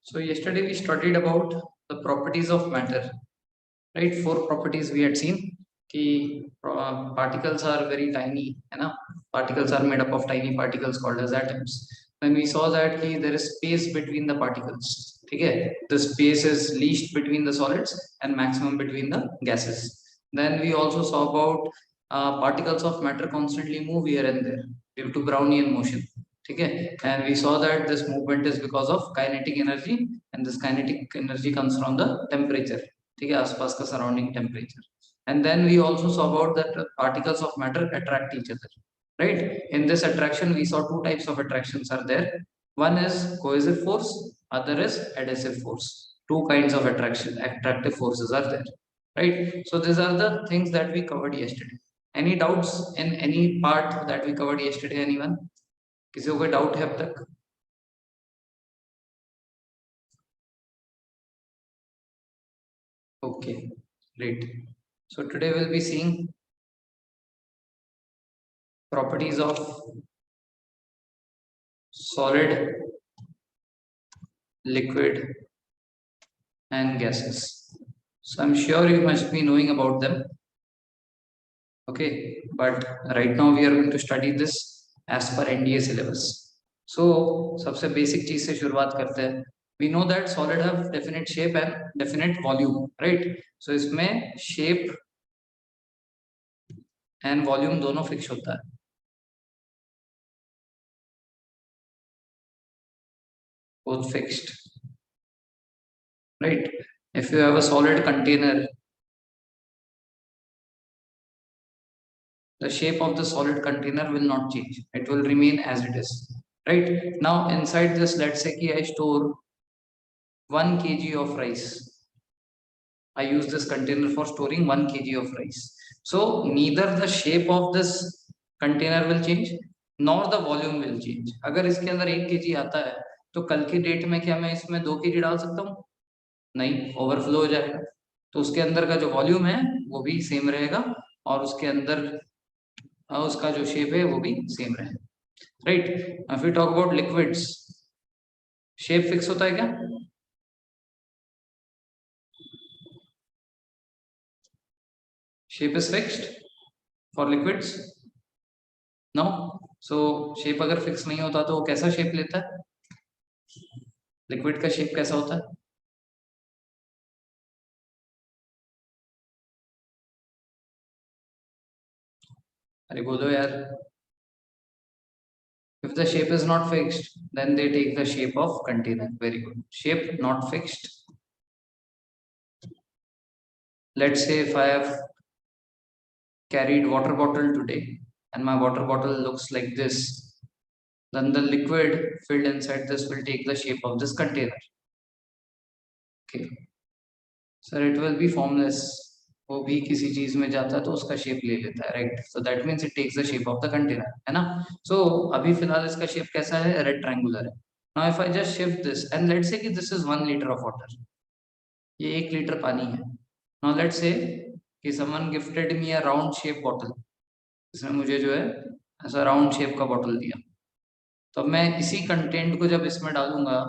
So yesterday we studied about the properties of matter, right? 4 properties we had seen. कि particles are very tiny, है ना? Particles are made up of tiny particles called as atoms. Then we saw that कि there is space between the particles. ठीक है? The space is least between the solids and maximum between the gases. Then we also saw about particles of matter constantly move here and there due to Brownian motion. ठीक है? And we saw that this movement is because of kinetic energy, and this kinetic energy comes from the temperature. ठीक है? आसपास का surrounding temperature. And then we also saw about that particles of matter attract each other, right? In this attraction we saw 2 types of attractions are there. One is cohesive force, other is adhesive force. 2 kinds of attractive forces are there, right? So these are the things that we covered yesterday. Any doubts in any part that we covered yesterday? Anyone? किसी को कोई doubt है अब तक? Okay, great. So today we'll be seeing properties of solid, liquid and gases. So I'm sure you must be knowing about them. Okay, but right now we are going to study this as per NDA syllabus. So सबसे basic चीज से शुरुआत करते हैं. We know that solid have definite shape and definite volume, right? So इसमें shape and volume दोनों fix होता है. Both fixed, right? If you have a solid container, the shape of the solid container will not change. It will remain as it is, right? Now inside this, let's say कि I store 1 kg of rice. I use this container for storing 1 kg of rice. So neither the shape of this container will change nor the volume will change. अगर इसके अंदर 1 kg आता है तो कल की date में क्या मैं इसमें 2 kg डाल सकता हूँ? नहीं, ओवरफ्लो हो जाएगा. तो उसके अंदर का जो वॉल्यूम है वो भी सेम रहेगा और उसके अंदर उसका जो शेप है वो भी सेम रहेगा, right? If we talk about liquids, shape fix होता है क्या? Shape is fixed for liquids? No. So shape अगर फिक्स नहीं होता तो वो कैसा शेप लेता है? लिक्विड का शेप कैसा होता है? अरे बोलो यार. If the shape is not fixed, then they take the shape of container. Very good. Shape not fixed. Let's say if I have carried water bottle today and my water bottle looks like this, then the liquid filled inside this will take the shape of this container. Okay. So it will be formless. वो भी किसी चीज में जाता है तो उसका shape ले लेता है, right? So that means it takes the shape of the container, है ना? सो अभी फिलहाल इसका शेप कैसा है? रेड ट्रायंगुलर है. Now if I just shift this and let's say कि this is 1 litre of water. ये 1 लीटर पानी है. नाउ लेट्स से कि someone gifted me a round shape bottle. इसने मुझे जो है ऐसा राउंड शेप का बॉटल दिया. तो मैं इसी कंटेंट को जब इसमें डालूंगा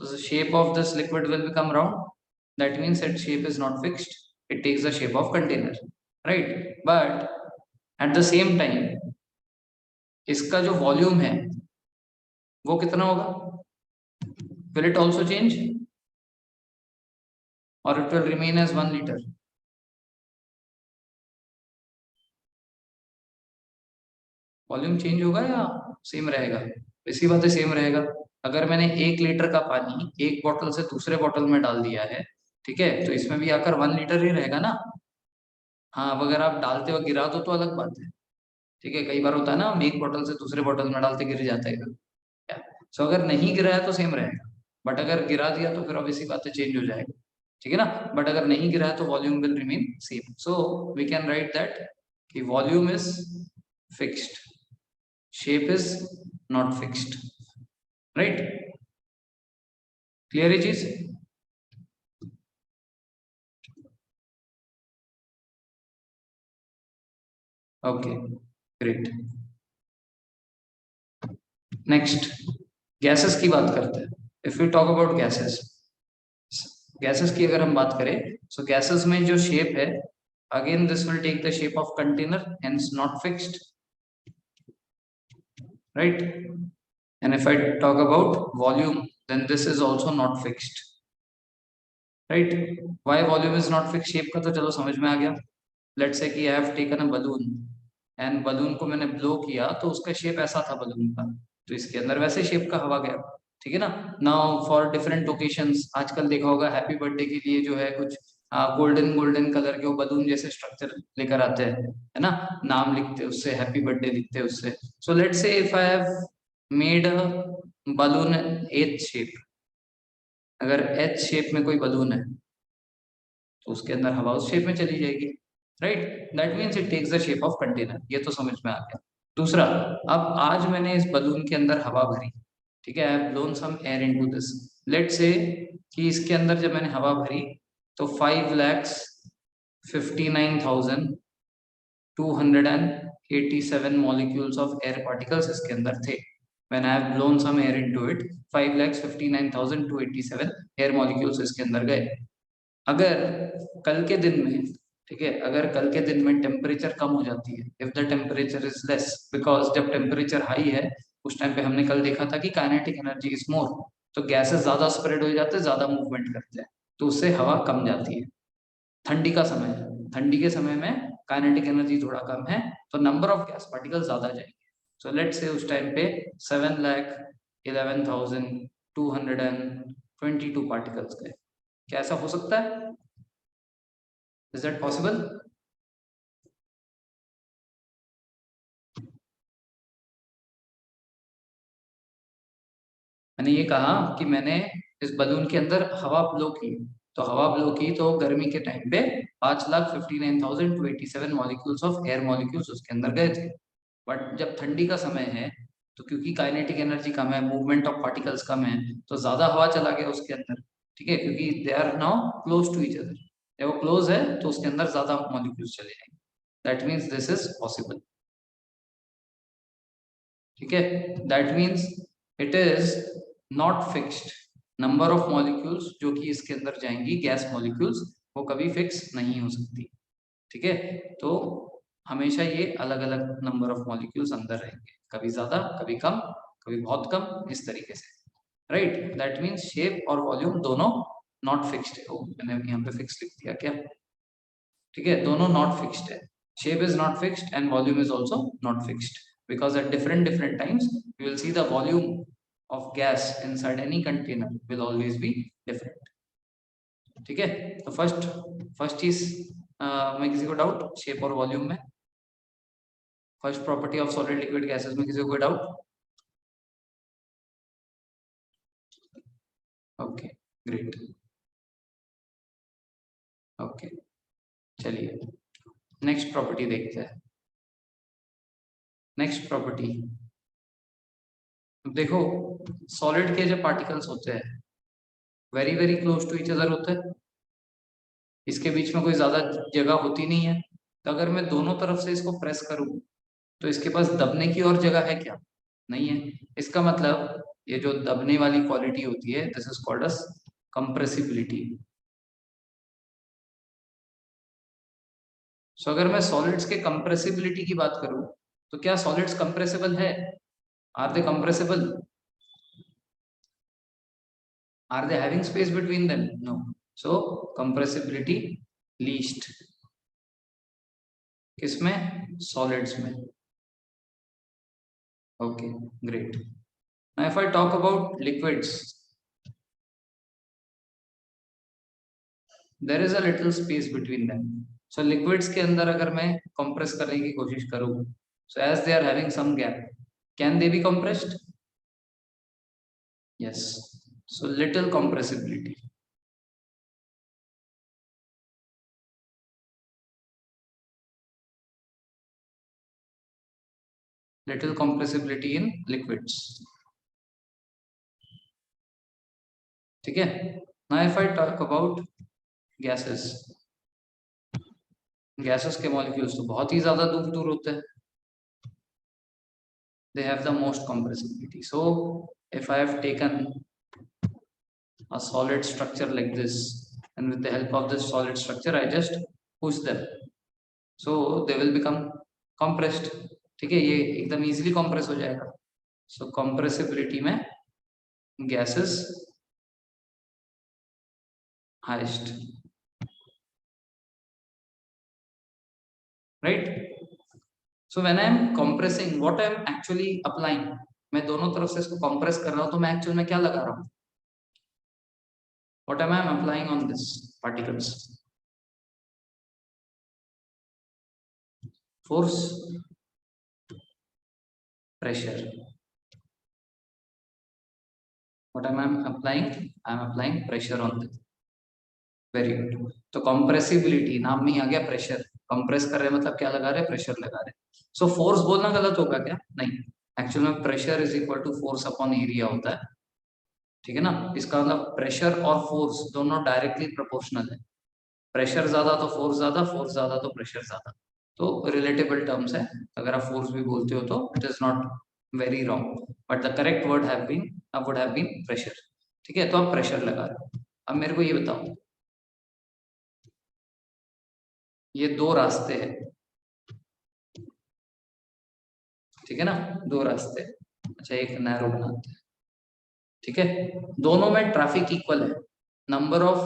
तो shape of this liquid will become round. That means that shape is not fixed. It takes the shape of container, right? But at the same time इसका जो वॉल्यूम है वो कितना होगा? Will it also change or it will remain as 1 liter? Volume change होगा या same रहेगा? इसी बात है, सेम रहेगा. अगर मैंने 1 लीटर का पानी एक बॉटल से दूसरे बॉटल में डाल दिया है, ठीक है, तो इसमें भी आकर 1 लीटर ही रहेगा ना. हाँ, अब अगर आप डालते हो गिरा दो तो अलग बात है. ठीक है, कई बार होता है ना, हम एक बॉटल से दूसरे बॉटल में डालते गिर जाता है. सो अगर नहीं गिरा है तो सेम रहेगा, बट अगर गिरा दिया तो फिर ऑब्वियसली बात है चेंज हो जाएगा. ठीक है ना? बट अगर नहीं गिरा है तो volume will remain same. So we can write that कि volume is fixed, shape is not fixed, right? Clear है चीज? Okay, great. नेक्स्ट गैसेस की बात करते हैं. If we talk about gases, gases की अगर हम बात करें, सो गैसेस में जो शेप है, again this will take the shape of container, hence not fixed, right? And if I talk about volume, then this is also not fixed, right? Why volume is not fixed? Shape का तो चलो समझ में आ गया. Let's say कि I have taken a balloon and balloon को मैंने blow किया तो उसका शेप ऐसा था balloon का, तो इसके अंदर वैसे शेप का हवा गया, ठीक है ना. नाउ फॉर डिफरेंट ओकेशंस, आजकल देखा होगा हैप्पी बर्थडे के लिए जो है कुछ गोल्डन गोल्डन कलर के वो बलून जैसे स्ट्रक्चर लेकर आते हैं, है ना, नाम लिखते हैं उससे, हैप्पी बर्थडे लिखते हैं उससे. सो लेट्स से if I have made a balloon H shape, अगर एच शेप में कोई बलून है तो उसके अंदर हवा उस शेप में चली जाएगी, right. That means it takes the shape of container. ये तो समझ में आ गया. दूसरा, अब आज मैंने इस बलून के अंदर हवा भरी, ठीक है, I have blown some air into this. Let's say कि इसके अंदर जब मैंने हवा भरी तो 5,59,287 molecules of air particles इसके अंदर थे. When I have blown some air into it, 5,59,287 air molecules इसके अंदर गए. अगर कल के दिन में, ठीक है, अगर कल के दिन में टेम्परेचर कम हो जाती है, if the temperature is less, because जब टेम्परेचर हाई है उस टाइम पे हमने कल देखा था कि काइनेटिक एनर्जी इज मोर, तो गैसेस ज्यादा स्प्रेड हो जाते हैं, ज्यादा मूवमेंट करते हैं, तो उससे हवा कम जाती है. ठंडी का समय है, ठंडी के समय में काइनेटिक एनर्जी थोड़ा कम है, तो नंबर ऑफ गैस पार्टिकल ज्यादा जाएंगे. सो लेट्स से उस टाइम पे 7,11,222 पार्टिकल्स गए. क्या ऐसा हो सकता है? Is that possible? मैंने ये कहा कि मैंने इस बलून के अंदर हवा ब्लो की, तो हवा ब्लो की तो गर्मी के टाइम पे 5,59,287 मॉलिक्यूल्स ऑफ एयर मॉलिक्यूल्स उसके अंदर गए थे. बट जब ठंडी का समय है तो क्योंकि काइनेटिक एनर्जी कम है, मूवमेंट ऑफ पार्टिकल्स कम है, तो ज्यादा हवा चला गया उसके अंदर, ठीक है, क्योंकि they are now close to each other. जब वो क्लोज है तो उसके अंदर ज्यादा मॉलिक्यूल्स चले जाएंगे. That means this is possible, ठीक है. That means it is not fixed. Number of molecules जो कि इसके अंदर जाएंगी, गैस मॉलिक्यूल्स, वो कभी फिक्स नहीं हो सकती, ठीक है. तो हमेशा ये अलग अलग नंबर ऑफ मॉलिक्यूल्स अंदर रहेंगे, कभी ज्यादा, कभी कम, कभी बहुत कम, इस तरीके से, राइट. दैट मीन्स शेप और वॉल्यूम दोनों नॉट फिक्स्ड है. मैंने यहाँ पे फिक्स लिख दिया क्या? ठीक है, दोनों नॉट फिक्स्ड है. Shape is not fixed and volume is also not fixed, because at different times you will see the volume of gas inside any container will always be different, ठीक है. तो फर्स्ट चीज, मैं किसी को doubt shape और volume में, first property of solid liquid gases में किसी को कोई डाउट? Okay, great. ओके, चलिए नेक्स्ट प्रॉपर्टी देखते हैं. नेक्स्ट प्रॉपर्टी देखो, सॉलिड के जो पार्टिकल्स होते हैं very very close to each other होते हैं, इसके बीच में कोई ज्यादा जगह होती नहीं है. तो अगर मैं दोनों तरफ से इसको प्रेस करूं तो इसके पास दबने की और जगह है क्या? नहीं है. इसका मतलब ये जो दबने वाली क्वालिटी होती है, this is called as compressibility. So अगर मैं सॉलिड्स के कंप्रेसिबिलिटी की बात करूं तो क्या सॉलिड्स कंप्रेसिबल है? Are they compressible? Are they having space between them? No. So compressibility least किसमें? सॉलिड्स में. Okay, great. Now if I talk about liquids, there is a little space between them. So liquids के अंदर अगर मैं compress करने की कोशिश करूं, so as they are having some gap, can they be compressed? Yes. So little compressibility. Little compressibility in liquids, ठीक है. Now if I talk about gases, gases के molecules तो बहुत ही ज्यादा दूर दूर होते हैं. They have the most compressibility. So if I have taken a solid structure like this, and with the help of this solid structure I just push them, so they will become compressed. ठीक है, ये एकदम easily compress हो जाएगा. So compressibility में gases highest, right? So when I am compressing, what I am actually applying, मैं दोनों तरफ से इसको compress कर रहा हूँ, तो मैं actual में क्या लगा रहा हूँ? What am I applying on this particles? Force, pressure. What am I applying? I am applying pressure on this. Very good. तो कंप्रेसिबिलिटी नाम में ही आ गया प्रेशर. कंप्रेस कर रहे हैं मतलब क्या लगा रहे हैं? प्रेशर लगा रहे हैं. सो फोर्स बोलना गलत होगा क्या? नहीं, एक्चुअल में pressure is equal to force upon area होता है. ठीक है ना? इसका मतलब प्रेशर और फोर्स दोनों डायरेक्टली प्रोपोर्शनल है. प्रेशर ज्यादा तो फोर्स ज्यादा तो प्रेशर ज्यादा. तो रिलेटेबल टर्म्स है. अगर आप फोर्स भी बोलते हो तो it is not very wrong, but the correct word have been would have been pressure. ठीक है, तो आप प्रेशर लगा रहे हो. अब मेरे को ये बताओ, ये दो रास्ते हैं. ठीक है ना? दो रास्ते. अच्छा, एक नैरो बनाते हैं. ठीक है, दोनों में ट्रैफिक इक्वल है. Number of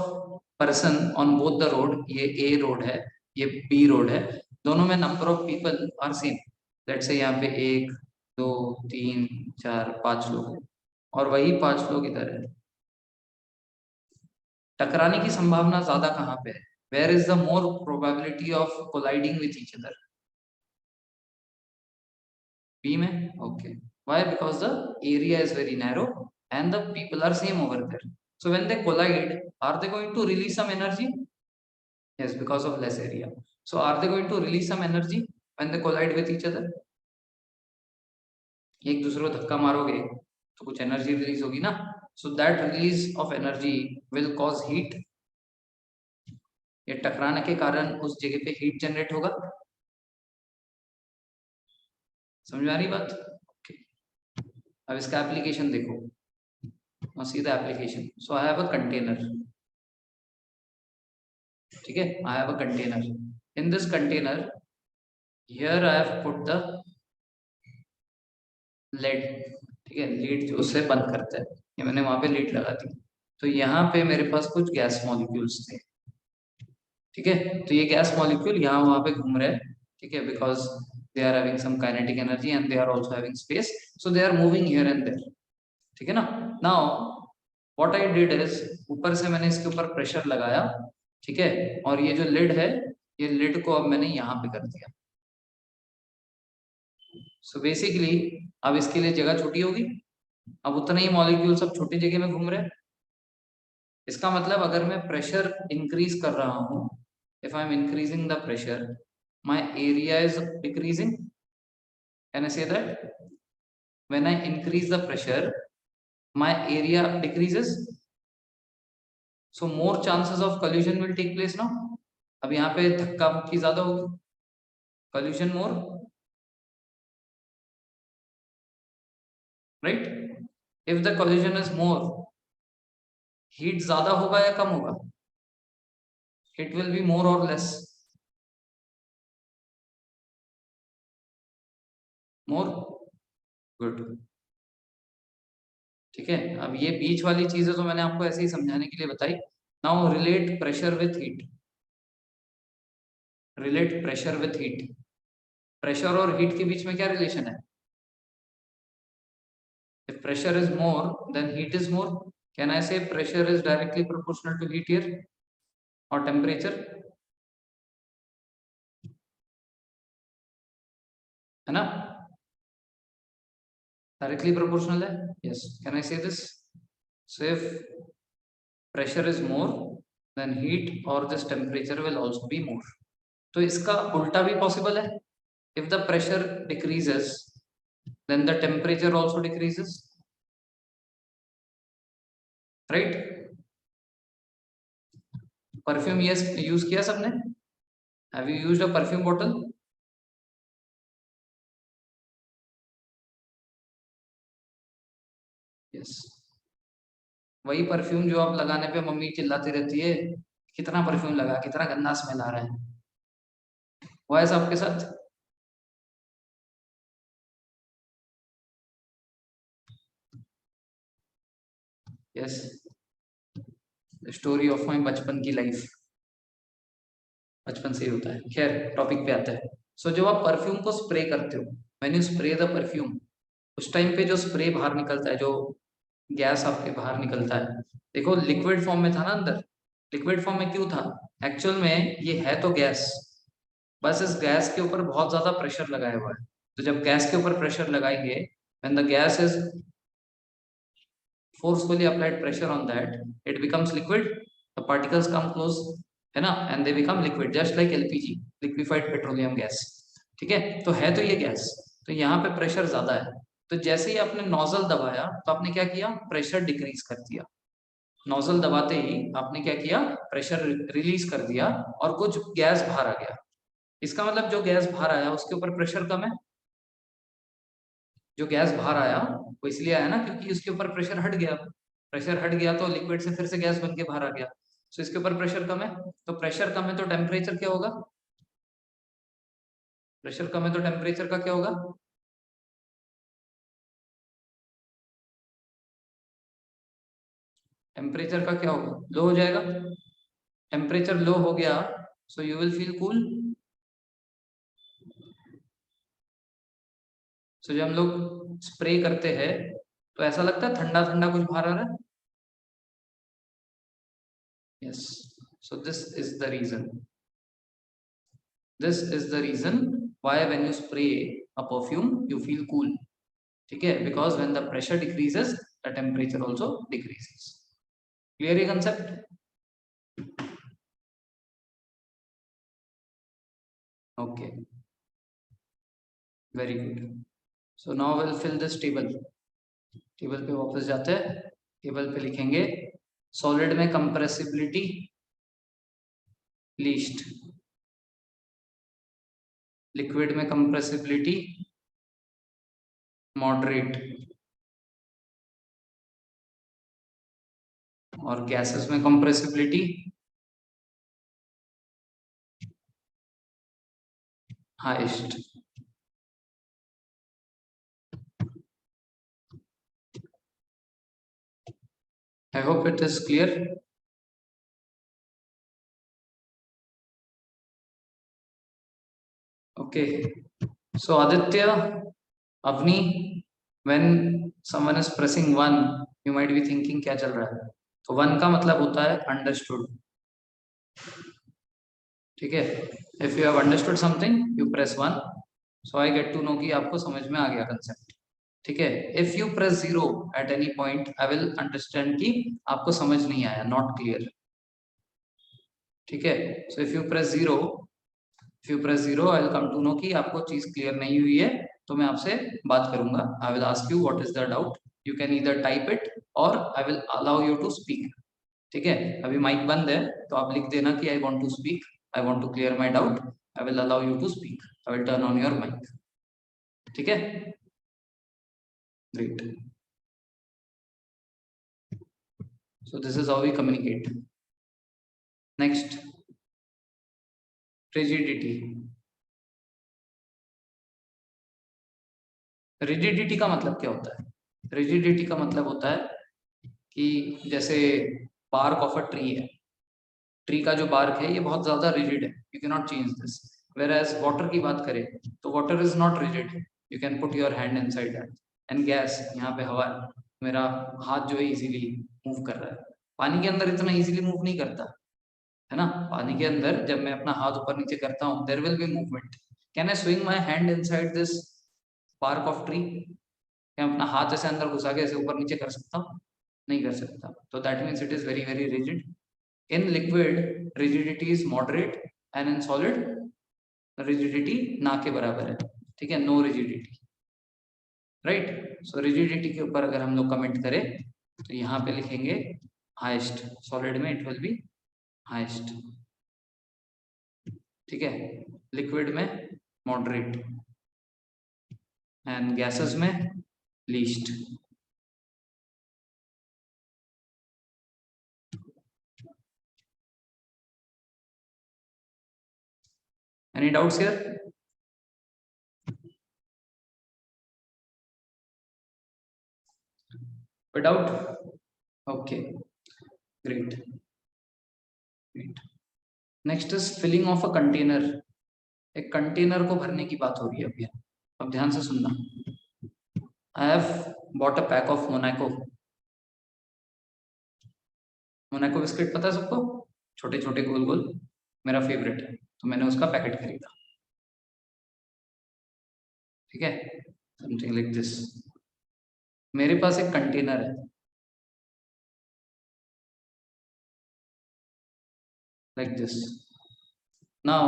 person on both the road, ये ए रोड है, ये बी रोड है. दोनों में number of people are same. Let's say यहाँ पे एक, दो, तीन, चार, पांच लोग हैं, और वही पांच लोग इधर है. टकराने की संभावना ज्यादा कहाँ पे है? Where is the more probability of colliding with each other? B में. Okay. Why? Because the area is very narrow and the people are same over there. So when they collide, are they going to release some energy? Yes, because of less area. So are they going to release some energy when they collide with each other? एक दूसरे को धक्का मारोगे तो कुछ energy release होगी ना. So that release of energy will cause heat. ये टकराने के कारण उस जगह पे हीट जनरेट होगा. समझ में आ रही बात? Okay. अब इसका एप्लीकेशन देखो. Now see the application. So I have a container. ठीक है, I have a container. In this container, here I have put the lid. ठीक है, लीड जो उसे बंद करता है, ये मैंने वहां पे लीड लगा दी. तो यहाँ पे मेरे पास कुछ गैस मॉलिक्यूल्स थे. ठीक है, तो ये गैस मॉलिक्यूल यहाँ वहां पे घूम रहे हैं. ठीक है, because they are having some kinetic energy and they are also having space, so they are moving here and there. ठीक है ना? Now what I did is, ऊपर से मैंने इसके ऊपर प्रेशर लगाया. ठीक है, और ये जो लिड है, ये लिड को अब मैंने यहाँ पे कर दिया. सो बेसिकली अब इसके लिए जगह छोटी होगी. अब उतना ही मॉलिक्यूल सब छोटी जगह में घूम रहे हैं. इसका मतलब अगर मैं प्रेशर इंक्रीज कर रहा हूँ, if I am increasing the pressure, my area is decreasing. Can I say that? When I increase the pressure, my area decreases, so more chances of collision will take place now. अब यहाँ पे धक्का मुक्की ज्यादा होगी, collision more, right? If the collision is more, heat ज्यादा होगा या कम होगा? It will be more or less? More. Good. ठीक है, अब ये बीच वाली चीजें तो मैंने आपको ऐसे ही समझाने के लिए बताई. Now relate pressure with heat. Relate pressure with heat. Pressure और हीट के बीच में क्या रिलेशन है? If pressure is more then heat is more. Can I say pressure is directly proportional to heat here, और टेम्परेचर, है ना? Directly proportional है. Yes, can I say this? So if pressure is more, then heat or this temperature will also be more. तो इसका उल्टा भी possible है. if the pressure decreases, then the temperature also decreases, right? Perfume yes use किया सबने? Have you used a perfume bottle? Yes. वही perfume जो आप लगाने पे मम्मी चिल्लाती रहती है, कितना परफ्यूम लगा, कितना गंदा स्मेल आ रहा है। हुआ है सबके साथ? यस, स्टोरी ऑफ माई बचपन की लाइफ, बचपन से ही होता है। खैर, टॉपिक पे आता है। सो जब आप परफ्यूम को स्प्रे करते हो, when you spray the perfume, उस टाइम पे जो स्प्रे बाहर निकलता है, जो गैस आपके बाहर निकलता है, देखो लिक्विड फॉर्म में था ना अंदर। लिक्विड फॉर्म में क्यों था? एक्चुअल में ये है तो गैस, बस इस गैस के ऊपर बहुत ज्यादा प्रेशर लगाया हुआ है। तो जब गैस के ऊपर प्रेशर लगाएंगे, when the gas is forcefully applied pressure on that, it becomes liquid, the particles come close, है ना, and they become liquid just like LPG, liquefied petroleum gas। ठीक है, तो है तो ये गैस, तो यहाँ पे प्रेशर ज्यादा है। तो जैसे ही आपने नोजल दबाया तो आपने क्या किया, प्रेशर डिक्रीज कर दिया। नोजल दबाते ही आपने क्या किया, प्रेशर रिलीज कर दिया और कुछ गैस बाहर आ गया। इसका मतलब जो गैस बाहर आया उसके ऊपर प्रेशर कम है। जो गैस बाहर आया वो इसलिए आया ना क्योंकि उसके ऊपर प्रेशर हट गया। प्रेशर हट गया तो लिक्विड से फिर से गैस बन के बाहर आ गया। सो इसके ऊपर प्रेशर कम है, तो प्रेशर कम है तो टेम्परेचर क्या होगा? प्रेशर कम है तो टेम्परेचर का क्या होगा? टेम्परेचर का क्या होगा? लो हो जाएगा। टेम्परेचर लो हो गया, so you will feel cool. So जब हम लोग स्प्रे करते हैं तो ऐसा लगता है ठंडा ठंडा कुछ बाहर आ रहा है। Yes, so this is the reason why when you spray a perfume you feel cool. ठीक है, because when the pressure decreases the temperature also decreases. Clear ये concept? Okay, very good. So now will fill this table. Table पे वापस जाते हैं। Table पे लिखेंगे solid में कंप्रेसिबिलिटी लीस्ट, लिक्विड में कंप्रेसिबिलिटी मॉडरेट, और गैसेस में compressibility highest. I hope it is clear. Okay, so Aditya, Avni, when someone is pressing 1 you might be thinking क्या चल रहा है। तो 1 का मतलब होता है अंडरस्टूड। ठीक है, if you have understood something you press 1। So I get to know कि आपको समझ में आ गया कंसेप्ट। ठीक है, if you press 0 at any point I will understand कि आपको समझ नहीं आया, नॉट क्लियर। ठीक है, so if you press 0 I will come to know कि आपको चीज क्लियर नहीं हुई है, तो मैं आपसे बात करूंगा। I will ask you what is the doubt, you can either type it or I will allow you to speak. ठीक है, अभी माइक बंद है तो आप लिख देना कि I want to speak, I want to clear my doubt, I will allow you to speak, I will turn on your mic. ठीक है, great. So this is how we communicate. Next, rigidity. Rigidity का मतलब क्या होता है? Rigidity का मतलब होता है कि जैसे बार्क ऑफ अ ट्री है, ट्री का जो बार्क है ये बहुत ज्यादा रिजिड है, you can not change this. Whereas water की बात करें तो water is not rigid, you can put your hand inside that. And gas, यहाँ पे हवा है, मेरा हाथ जो है इजीली मूव कर रहा है। पानी के अंदर इतना इजीली मूव नहीं करता है ना। पानी के अंदर जब मैं अपना हाथ ऊपर नीचे करता हूँ there will be movement. Can I swing my hand inside this bark of tree? क्या अपना हाथ ऐसे अंदर घुसा के ऐसे ऊपर नीचे कर सकता हूँ? नहीं कर सकता। तो that means it is very very rigid. In liquid rigidity is moderate and in solid rigidity ना के बराबर है। ठीक है, नो रिजिडिटी। राइट, सो रिजिडिटी के ऊपर अगर हम लोग कमेंट करें तो यहाँ पे लिखेंगे हाईएस्ट, सॉलिड में इट विल बी हाईएस्ट। ठीक है, लिक्विड में मॉडरेट एंड गैसेस में least. Any doubts here? Without? Okay, great. Great. Next is filling of a container. एक कंटेनर को भरने की बात हो रही है अभी। अब ध्यान से सुनना। I have bought a pack of Monaco. Monaco biscuit पता है सबको, छोटे छोटे गोल गोल, मेरा फेवरेट है, तो मैंने उसका पैकेट खरीदा। ठीक है, समथिंग लाइक दिस। मेरे पास एक कंटेनर है like this. Now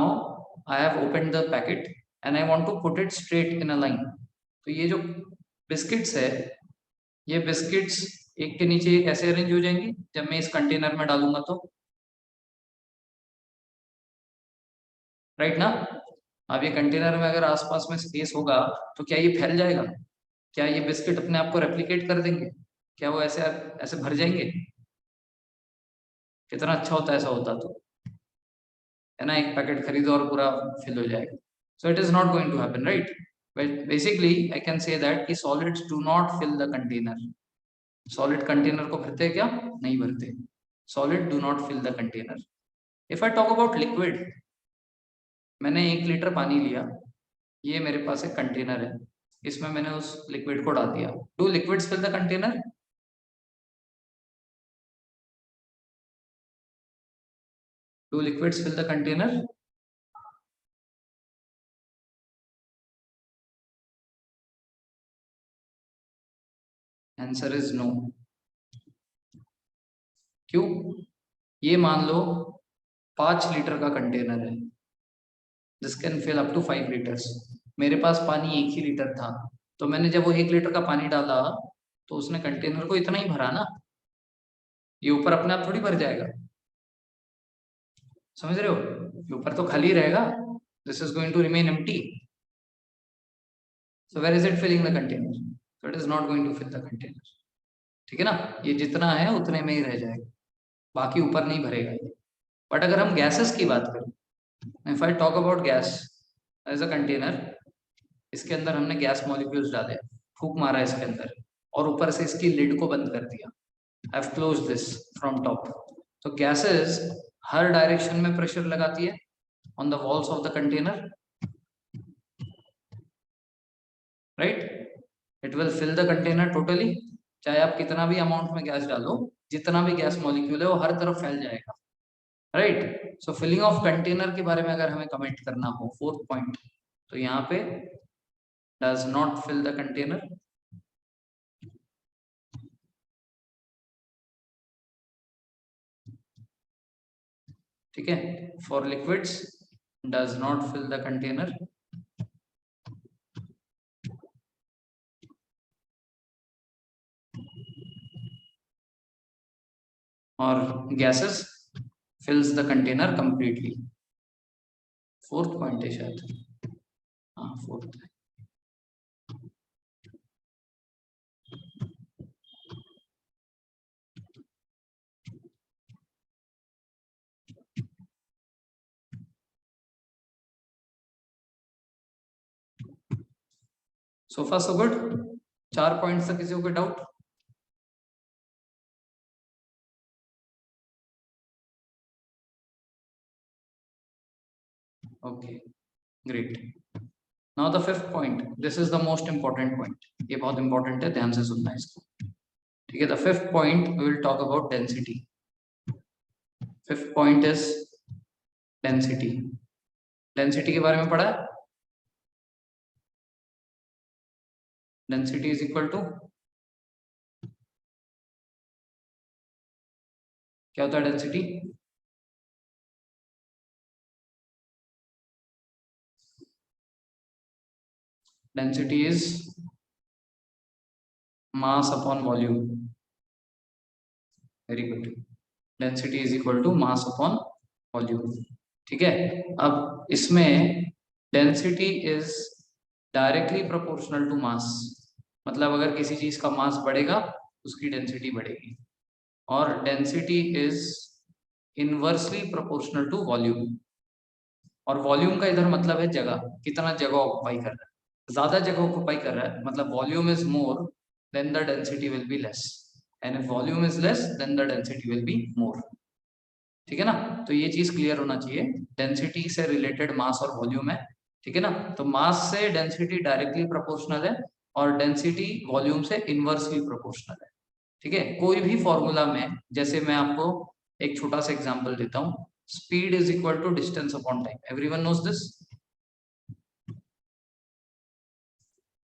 I have opened the packet and I want to put it straight in a line. तो ये जो बिस्किट्स है, ये बिस्किट्स एक के नीचे एक ऐसे अरेंज हो जाएंगी जब मैं इस कंटेनर में डालूंगा तो, राइट ना। अब ये कंटेनर में अगर आसपास में स्पेस होगा तो क्या ये फैल जाएगा? क्या ये बिस्किट अपने आप को रेप्लिकेट कर देंगे? क्या वो ऐसे ऐसे भर जाएंगे? कितना अच्छा होता है ऐसा होता तो, है ना। एक पैकेट खरीदो और पूरा फिल हो जाएगा। So it is not going to happen, right. Basically I can say that कि solids do not fill the container. Solid container को भरते हैं क्या? नहीं भरते। Solid do not fill the container. If I talk about liquid, मैंने 1 litre पानी लिया, ये मेरे पास एक कंटेनर है, इसमें मैंने उस लिक्विड को डाल दिया। Do liquids fill the container? Do liquids fill the container? Answer is no. क्यों? ये मान लो 5 लीटर का कंटेनर है, this can fill up to 5 litres. मेरे पास पानी 1 ही लीटर था, तो मैंने जब वो 1 लीटर का पानी डाला तो उसने कंटेनर को इतना ही भरा ना, ये ऊपर अपने आप थोड़ी भर जाएगा। समझ रहे हो? ये ऊपर तो खाली रहेगा, this is going to remain empty. So where is it filling the container? So it is not going to fill the container. ठीक है ना, ये जितना है उतने में ही रह जाएगा, बाकी ऊपर नहीं भरेगा ये। बट अगर हम गैसेस की बात करें, if I talk about gas as a container, इसके अंदर हमने गैस मॉलिक्यूल्स डाले, फूंक मारा इसके अंदर, और ऊपर से इसकी लिड को बंद कर दिया। I have closed this from top. तो गैसेस हर डायरेक्शन में प्रेशर लगाती है on the walls of the container, right. It will fill the container totally, चाहे आप कितना भी अमाउंट में गैस डालो, जितना भी गैस मॉलिक्यूल है वो हर तरफ फैल जाएगा, right. So filling of container के बारे में अगर हमें कमेंट करना हो, 4th पॉइंट, तो यहाँ पे does not fill the container. ठीक है, for liquids does not fill the container, और gases fills the container completely. 4th point है शायद, हाँ 4th है। सो फार सो गुड। 4 पॉइंट्स तक किसी को कोई doubt? Okay, great. Now the 5th point, this is the most important point, ये बहुत इंपॉर्टेंट है, ध्यान से सुनना है इसको। ठीक है, the 5th point we will talk about density. 5th point is density. Density के बारे में पढ़ा है? डेंसिटी इज इक्वल टू, क्या होता है density? Density is mass upon volume. Very good. Density is equal to mass upon volume. ठीक है, अब इसमें density is directly proportional to mass, मतलब अगर किसी चीज का मास बढ़ेगा उसकी डेंसिटी बढ़ेगी, और density is inversely proportional to volume. और वॉल्यूम का इधर मतलब है जगह, कितना जगह ऑक्युपाई कर रहा है। ज्यादा जगह ऑक्युपाई कर रहा है मतलब volume is more then the density will be less, and if volume is less than the density will be more. ठीक है ना, तो ये चीज क्लियर होना चाहिए। डेंसिटी से रिलेटेड मास और वॉल्यूम है, ठीक है ना। तो मास से डेंसिटी डायरेक्टली प्रोपोर्शनल है और डेंसिटी वॉल्यूम से इनवर्सली प्रोपोर्शनल है। ठीक है, कोई भी फॉर्मूला में, जैसे मैं आपको एक छोटा सा एग्जांपल देता हूँ, speed is equal to distance upon time, everyone knows this,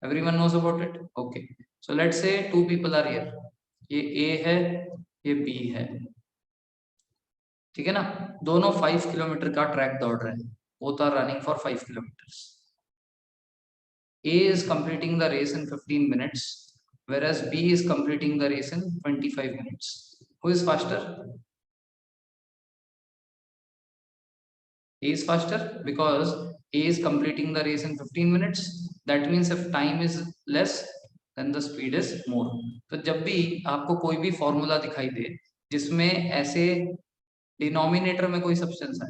everyone knows about it, okay. So let's say two people are here, ये ए है, ये बी है, ठीक है ना। दोनों 5 किलोमीटर का ट्रैक दौड़ रहे हैं, both are running for 5 kilometres. A is completing the race in 15 minutes, whereas B is completing the race in 25 minutes. Who is faster? A is faster because A is completing the race in 15 minutes. That means if time is less, then the speed is more. तो जब भी आपको कोई भी formula दिखाई दे जिसमें ऐसे denominator में कोई सब्सटेंस है,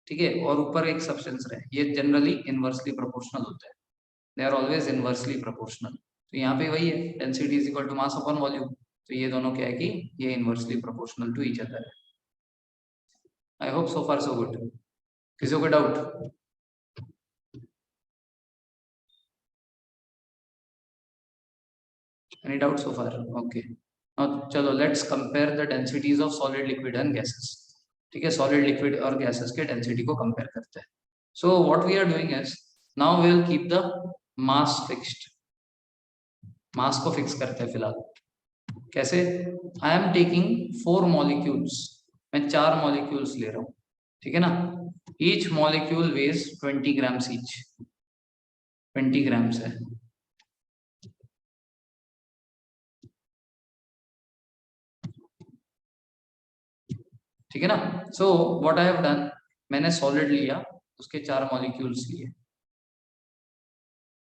ठीक है, और ऊपर एक सब्सटेंस रहे, ये जनरली इनवर्सली प्रोपोर्शनल होते हैं, they are always inversely proportional. तो यहाँ पे वही है, density is equal to mass upon volume, तो ये दोनों क्या है कि ये inversely proportional to each other है। I hope so far so good. किसी को doubt? Any doubt so far? Okay, चलो let's compare the densities of solid, liquid and gases. ठीक है, सॉलिड, लिक्विड और गैसेस के डेंसिटी को कंपेयर करते हैं। सो what we are doing is, now we will keep the mass fixed, mass को fix करते हैं फिलहाल। कैसे? आई एम टेकिंग 4 मॉलिक्यूल्स, मैं 4 मॉलिक्यूल्स ले रहा हूं, ठीक है ना। Each molecule weighs 20 grams each, 20 grams है, ठीक है ना। So what I have done, मैंने सॉलिड लिया, उसके 4 मॉलिक्यूल्स लिए,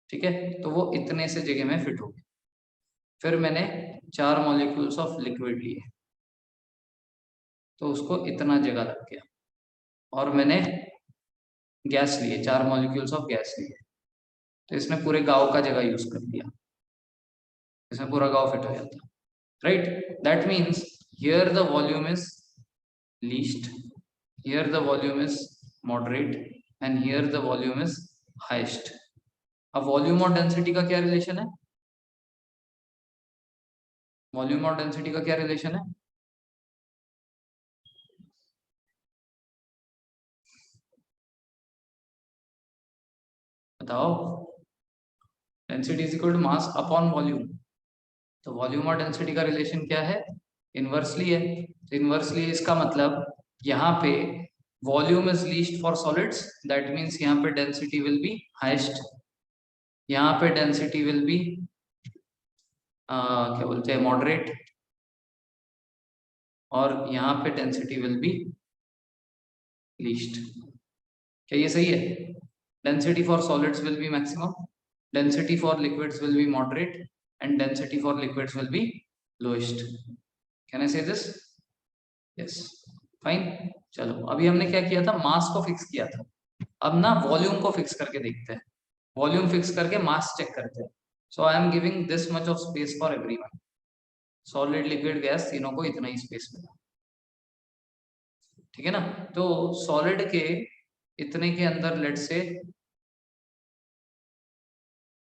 ठीक है, तो वो इतने से जगह में फिट हो गए। फिर मैंने 4 मॉलिक्यूल्स ऑफ लिक्विड लिए, तो उसको इतना जगह लग गया। और मैंने गैस लिए, 4 मॉलिक्यूल्स ऑफ गैस लिए, तो इसने पूरे गांव का जगह यूज कर दिया, इसमें पूरा गांव फिट हो जाता, right. That means here the volume is least, here the volume is moderate, and here the volume is highest. अब वॉल्यूम और डेंसिटी का क्या रिलेशन है? वॉल्यूम और डेंसिटी का क्या रिलेशन है? बताओ। Density is equal to mass upon volume, तो वॉल्यूम और डेंसिटी का रिलेशन क्या है? इनवर्सली है। तो इनवर्सली इसका मतलब यहाँ पे volume is least for solids, that means यहाँ पे डेंसिटी विल बी हाईएस्ट, यहाँ पे डेंसिटी विल बी क्या बोलते हैं, मॉडरेट, और यहाँ पे डेंसिटी विल बी लीस्ट। क्या ये सही है? Density for solids will be maximum, density for liquids will be moderate, and density for liquids will be lowest. Can I say this? Yes, fine. चलो अभी हमने क्या किया था, मास को फिक्स किया था, अब ना वॉल्यूम को फिक्स करके देखते हैं, वॉल्यूम फिक्स करके मास चेक करते हैं। So I am giving this much of space for everyone, solid, liquid, gas, तीनों को इतना ही स्पेस मिला, ठीक है ना। तो सॉलिड के इतने के अंदर लेट से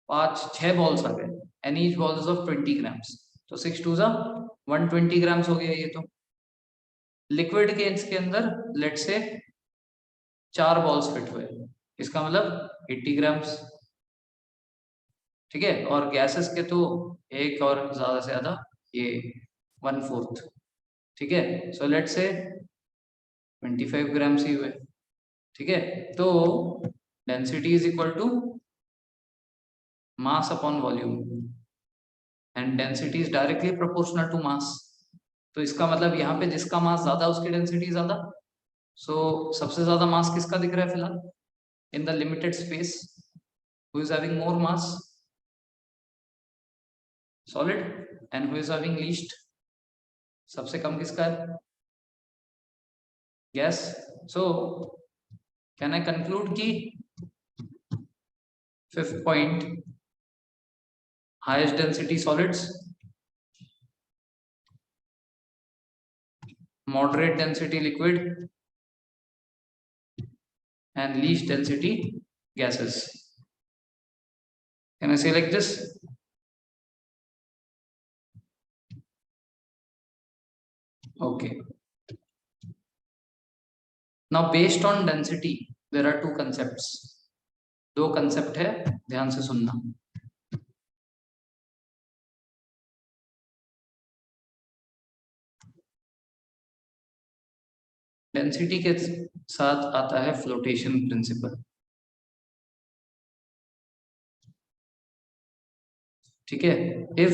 5-6 बॉल्स आ गए, and each balls of 20 grams, तो 6 टू 120 ग्राम्स हो गया ये तो। लिक्विड के इसके अंदर लेट से 4 बॉल्स फिट हुए, इसका मतलब 80 ग्राम्स, ठीक है। और गैसेस के तो एक और ज्यादा से ज्यादा ये 1/4, ठीक है। सो लेट से 25 ग्राम्स ही हुए, ठीक है। तो density is equal to mass upon volume, and density is directly proportional to mass. तो इसका मतलब यहाँ पे जिसका मास ज्यादा उसकी डेंसिटी ज्यादा। सो सबसे ज्यादा मास किसका दिख रहा है फिलहाल in the limited space? Who is having more mass? Solid. And who is having least? सबसे कम किसका है? Gas. So can I conclude कि fifth point, highest density solids, moderate density liquid, and least density gases. Can I say like this? Okay. Now based on density there are two concepts. दो concept है, ध्यान से सुनना. Density के साथ आता है फ्लोटेशन प्रिंसिपल. ठीक है. If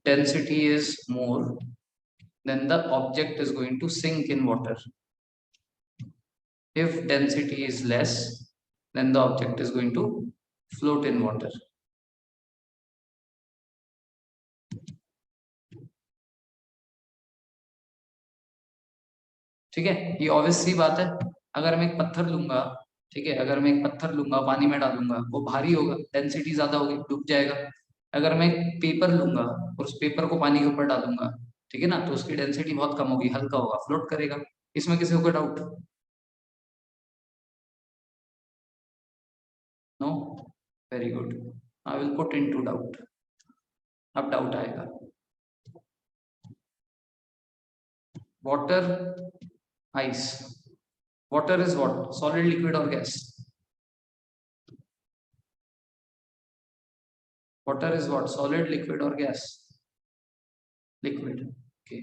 density is more then the object is going to sink in water. If density is less then the object is going to float in water. ठीक है. ये ऑब्वियस सी बात है. अगर मैं एक पत्थर लूंगा, ठीक है, अगर मैं एक पत्थर लूंगा पानी में डालूंगा वो भारी होगा, डेंसिटी ज्यादा होगी, डूब जाएगा. अगर मैं एक पेपर लूंगा और उस पेपर को पानी के ऊपर डालूंगा, ठीक है ना, तो उसकी डेंसिटी बहुत कम होगी, हल्का होगा, फ्लोट करेगा. इसमें किसी को doubt? No. Very good. I will put into doubt. अब डाउट आएगा. Water, ice. Water is what? Solid, liquid और gas. Water is what? Solid, liquid और gas. Liquid. Okay.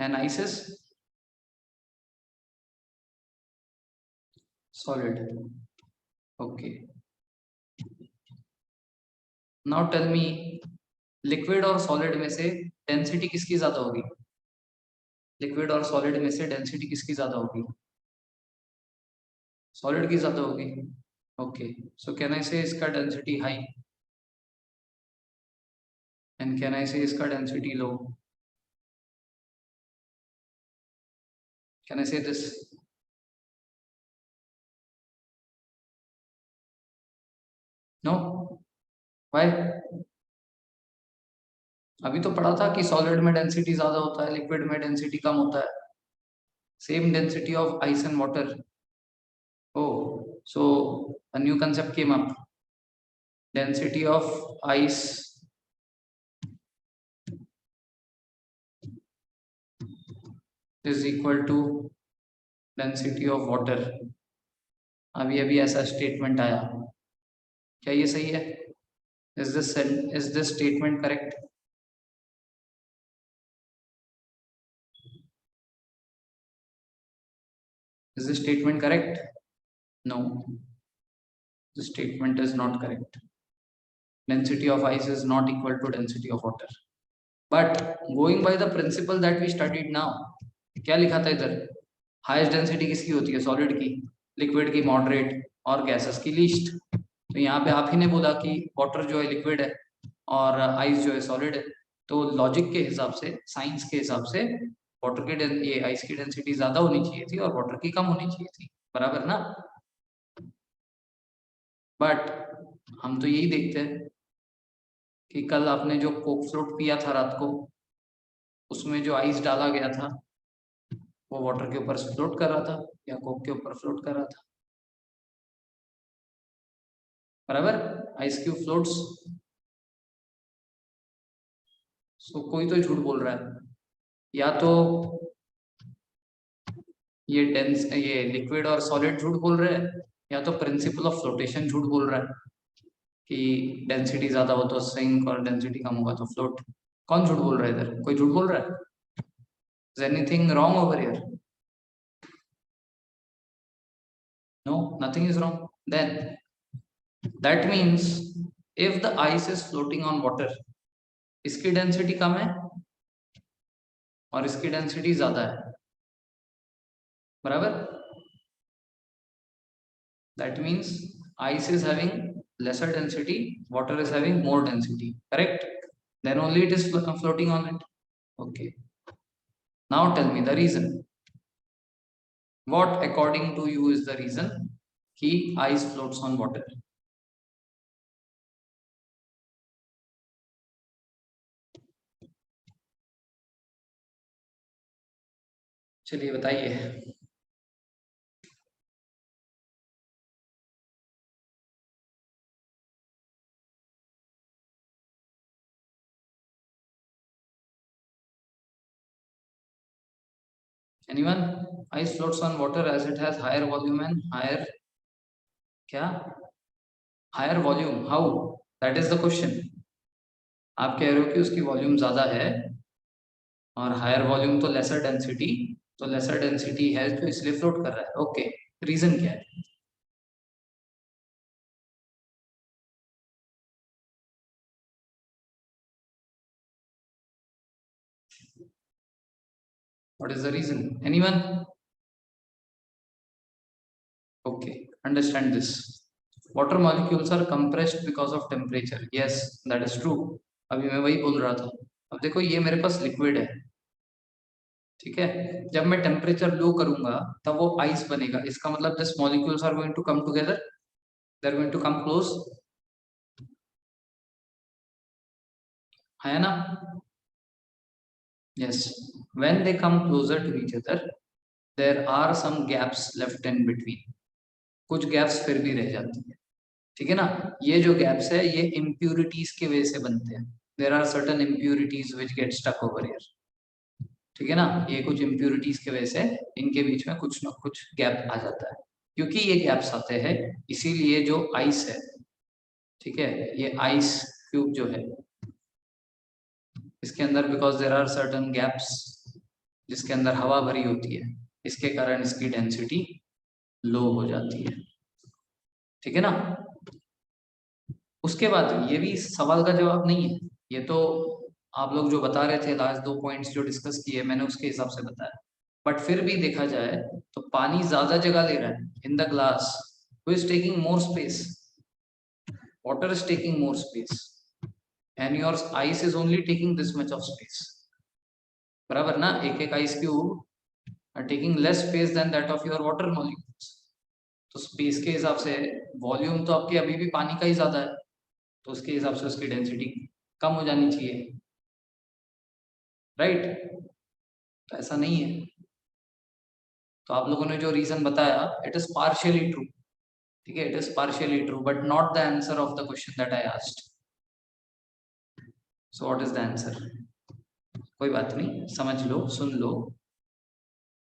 And ice is solid. Okay. Now tell me, liquid और solid में से density किसकी ज्यादा होगी? लिक्विड और सॉलिड में से डेंसिटी किसकी ज्यादा होगी? सॉलिड की ज्यादा होगी. ओके. सो कैन आई से इसका density high and can I से इसका density low? Can I say this? No. Why? अभी तो पढ़ा था कि सॉलिड में डेंसिटी ज्यादा होता है, लिक्विड में डेंसिटी कम होता है. Same density of ice and water. Oh, so a new concept came up. Density of ice is equal to density of water. अभी ऐसा स्टेटमेंट आया. क्या ये सही है? Is this statement correct? Is this statement correct? No. The statement is not correct. Density of ice is not equal to density of water. But going by the principle that we studied now, क्या लिखा था इधर? Highest density किसकी होती है? Solid की, liquid की moderate और गैसेस की लीस्ट. तो यहाँ पे आप ही ने बोला कि वाटर जो है लिक्विड है और आइस जो है सॉलिड है. तो लॉजिक के हिसाब से, साइंस के हिसाब से वाटर की ये आइस की डेंसिटी ज्यादा होनी चाहिए थी और वाटर की कम होनी चाहिए थी. बराबर ना? बट हम तो यही देखते हैं कि कल आपने जो कोक फ्लोट पिया था रात को, उसमें जो आइस डाला गया था वो वाटर के ऊपर फ्लोट कर रहा था या कोक के ऊपर फ्लोट कर रहा था. बराबर. Ice cube floats. सो कोई तो झूठ बोल रहा है. या तो ये लिक्विड और सॉलिड झूठ बोल रहे हैं, या तो प्रिंसिपल ऑफ फ्लोटेशन झूठ बोल रहा है कि डेंसिटी ज्यादा हो तो सिंक और डेंसिटी कम होगा तो फ्लोट. कौन झूठ बोल रहा है इधर? कोई झूठ बोल रहा है? Is anything wrong over here? No, nothing is wrong. Then that means if the ice is floating on water, इसकी डेंसिटी कम है और इसकी डेंसिटी ज्यादा है. बराबर. That means ice is having lesser density, water is having more density. Correct? Then only it is floating on it. Okay. Now tell me the reason. What according to you is the reason कि ice floats on water? चलिए बताइए। Anyone? Ice floats on water as it has higher volume and higher क्या? Higher volume. How? That is the question. आप कह रहे हो कि उसकी वॉल्यूम ज्यादा है और हायर वॉल्यूम तो लेसर डेंसिटी, तो लेसर डेंसिटी है तो इसलिए फ्लोट कर रहा है। ओके, रीजन क्या है? What is the reason? Anyone? Okay, understand this. Water molecules are compressed because of temperature. Yes, that is true. अभी मैं वही बोल रहा था। अब देखो ये मेरे पास लिक्विड है, ठीक है। जब मैं टेम्परेचर लो करूंगा तब वो आइस बनेगा। इसका मतलब this molecules are going to come together, they are going to come close, है ना? Yes, when they come closer to each other, there are some gaps left in between. कुछ gaps फिर भी रह जाती है, ठीक है ना? ये जो गैप्स है ये इम्प्यूरिटीज की वजह से बनते हैं। There are certain impurities which get stuck over here, ठीक है ना? ये कुछ इम्प्यूरिटीज की वजह से इनके बीच में कुछ ना कुछ गैप आ जाता है। क्योंकि ये गैप्स आते हैं इसीलिए जो आइस है, ठीक है, ये आइस क्यूब जो है इसके अंदर, because there are certain gaps जिसके अंदर हवा भरी होती है, इसके कारण इसकी डेंसिटी लो हो जाती है, ठीक है ना? उसके बाद ये भी सवाल का जवाब नहीं है, ये तो आप लोग जो बता रहे थे लास्ट दो पॉइंट्स जो डिस्कस किए मैंने उसके हिसाब से बताया। बट फिर भी देखा जाए तो पानी ज्यादा जगह ले रहा है in the glass, who is taking more space? Water is taking more space and your ice is only taking this much of space, बराबर ना? एक एक ice cube are taking less space than that of your water molecules. तो space के हिसाब से volume तो आपके अभी भी पानी का ही ज्यादा है, तो उसके हिसाब से उसकी डेंसिटी कम हो जानी चाहिए, राइट? तो ऐसा नहीं है। तो आप लोगों ने जो रीजन बताया इट इज पार्शियली ट्रू, ठीक है, it is partially true but not the answer of the question that I asked. So what is the answer? कोई बात नहीं, समझ लो, सुन लो।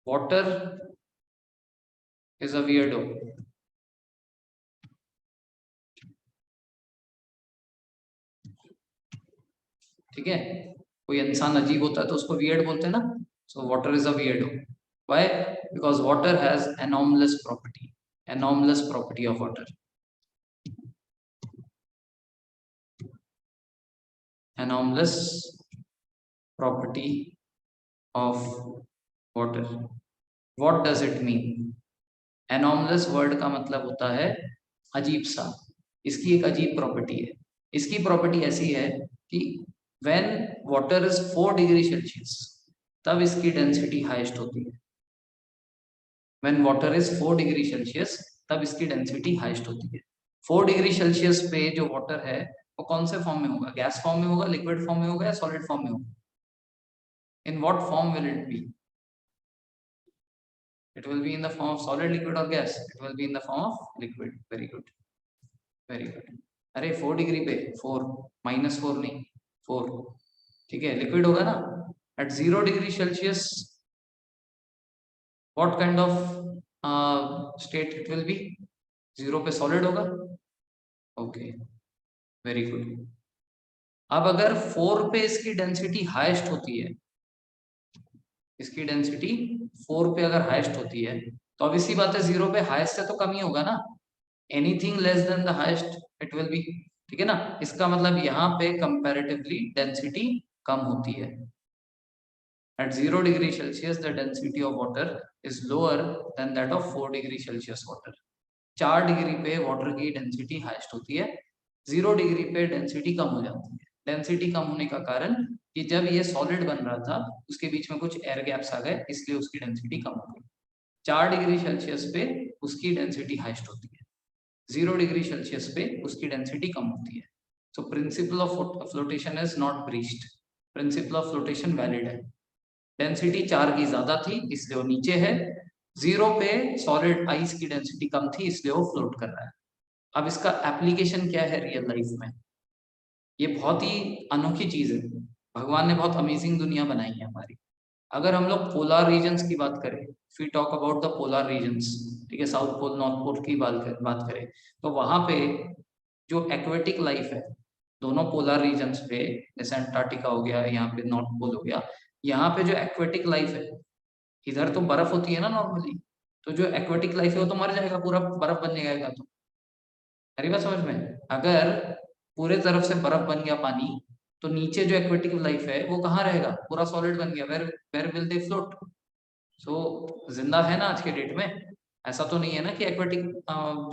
Water is a weirdo. ठीक है, कोई इंसान अजीब होता है तो उसको वियर्ड बोलते हैं ना। So water is a weirdo. Why? Because water has anomalous property, anomalous property of water, anomalous property of water. What does it mean? Anomalous word का मतलब होता है अजीब सा। इसकी एक अजीब प्रॉपर्टी है। इसकी प्रॉपर्टी ऐसी है कि when water is 4 degree Celsius तब इसकी डेंसिटी हाईएस्ट होती है। When water is 4 degree Celsius तब इसकी डेंसिटी हाईएस्ट होती है। 4 डिग्री सेल्सियस पे जो वाटर है वो कौन से फॉर्म में होगा? गैस फॉर्म में होगा, लिक्विड फॉर्म में होगा या सॉलिड फॉर्म में होगा? In what form will it be? It will be in the form of solid, liquid or gas? It will be in the form of liquid. Very good, very good. अरे 4 degree पे 4, -4 नहीं 4, ठीक है, liquid होगा ना। At 0 degree Celsius what kind of state it will be? 0 पे solid होगा। Okay, very good. अब अगर 4 पे इसकी डेंसिटी हाईएस्ट होती है, इसकी डेंसिटी 4 पे अगर हाईएस्ट होती है तो अब इसी बात है 0 पे हाईएस्ट से तो कम ही होगा ना। Anything less than the highest it will B, ठीक है ना? इसका मतलब यहाँ पे कंपैरेटिवली डेंसिटी कम होती है। At 0 degree Celsius the density of water is lower than that of 4 degree Celsius water. 4 degree पे वाटर की डेंसिटी हाईएस्ट होती है, 0 डिग्री पे डेंसिटी कम हो जाती है। डेंसिटी कम होने का कारण कि जब ये सॉलिड बन रहा था उसके बीच में कुछ एयर गैप्स आ गए, इसलिए उसकी डेंसिटी कम हो गई। 4 डिग्री सेल्सियस पे उसकी डेंसिटी हाईएस्ट होती है, 0 डिग्री सेल्सियस पे उसकी डेंसिटी कम होती है। So principle of flotation is not breached, principle of flotation valid है। डेंसिटी 4 की ज्यादा थी इसलिए वो नीचे है, 0 पे सॉलिड आइस की डेंसिटी कम थी इसलिए वो फ्लोट कर रहा है। अब इसका एप्लीकेशन क्या है रियल लाइफ में? ये बहुत ही अनोखी चीज है, भगवान ने बहुत अमेजिंग दुनिया बनाई है हमारी। अगर हम लोग पोलर रीजन्स की बात करें, we talk about the polar regions, ठीक है, साउथ पोल नॉर्थ पोल की बात करें, तो वहां पे जो एक्वेटिक लाइफ है दोनों पोलर रीजन्स पे, जैसे अंटार्कटिका हो गया, यहाँ पे नॉर्थ पोल हो गया, यहाँ पे जो एक्वेटिक लाइफ है, इधर तो बर्फ होती है ना नॉर्मली, तो जो एक्वेटिक लाइफ है वो तो मर जाएगा, पूरा बर्फ बन जाएगा। तो मेरी बात समझ में, अगर पूरे तरफ से बर्फ बन गया पानी, तो नीचे जो एक्वेटिक लाइफ है वो कहाँ रहेगा, पूरा सॉलिड बन गया, where where will they float? So जिंदा है ना आज के डेट में? ऐसा तो नहीं है ना कि एक्वेटिक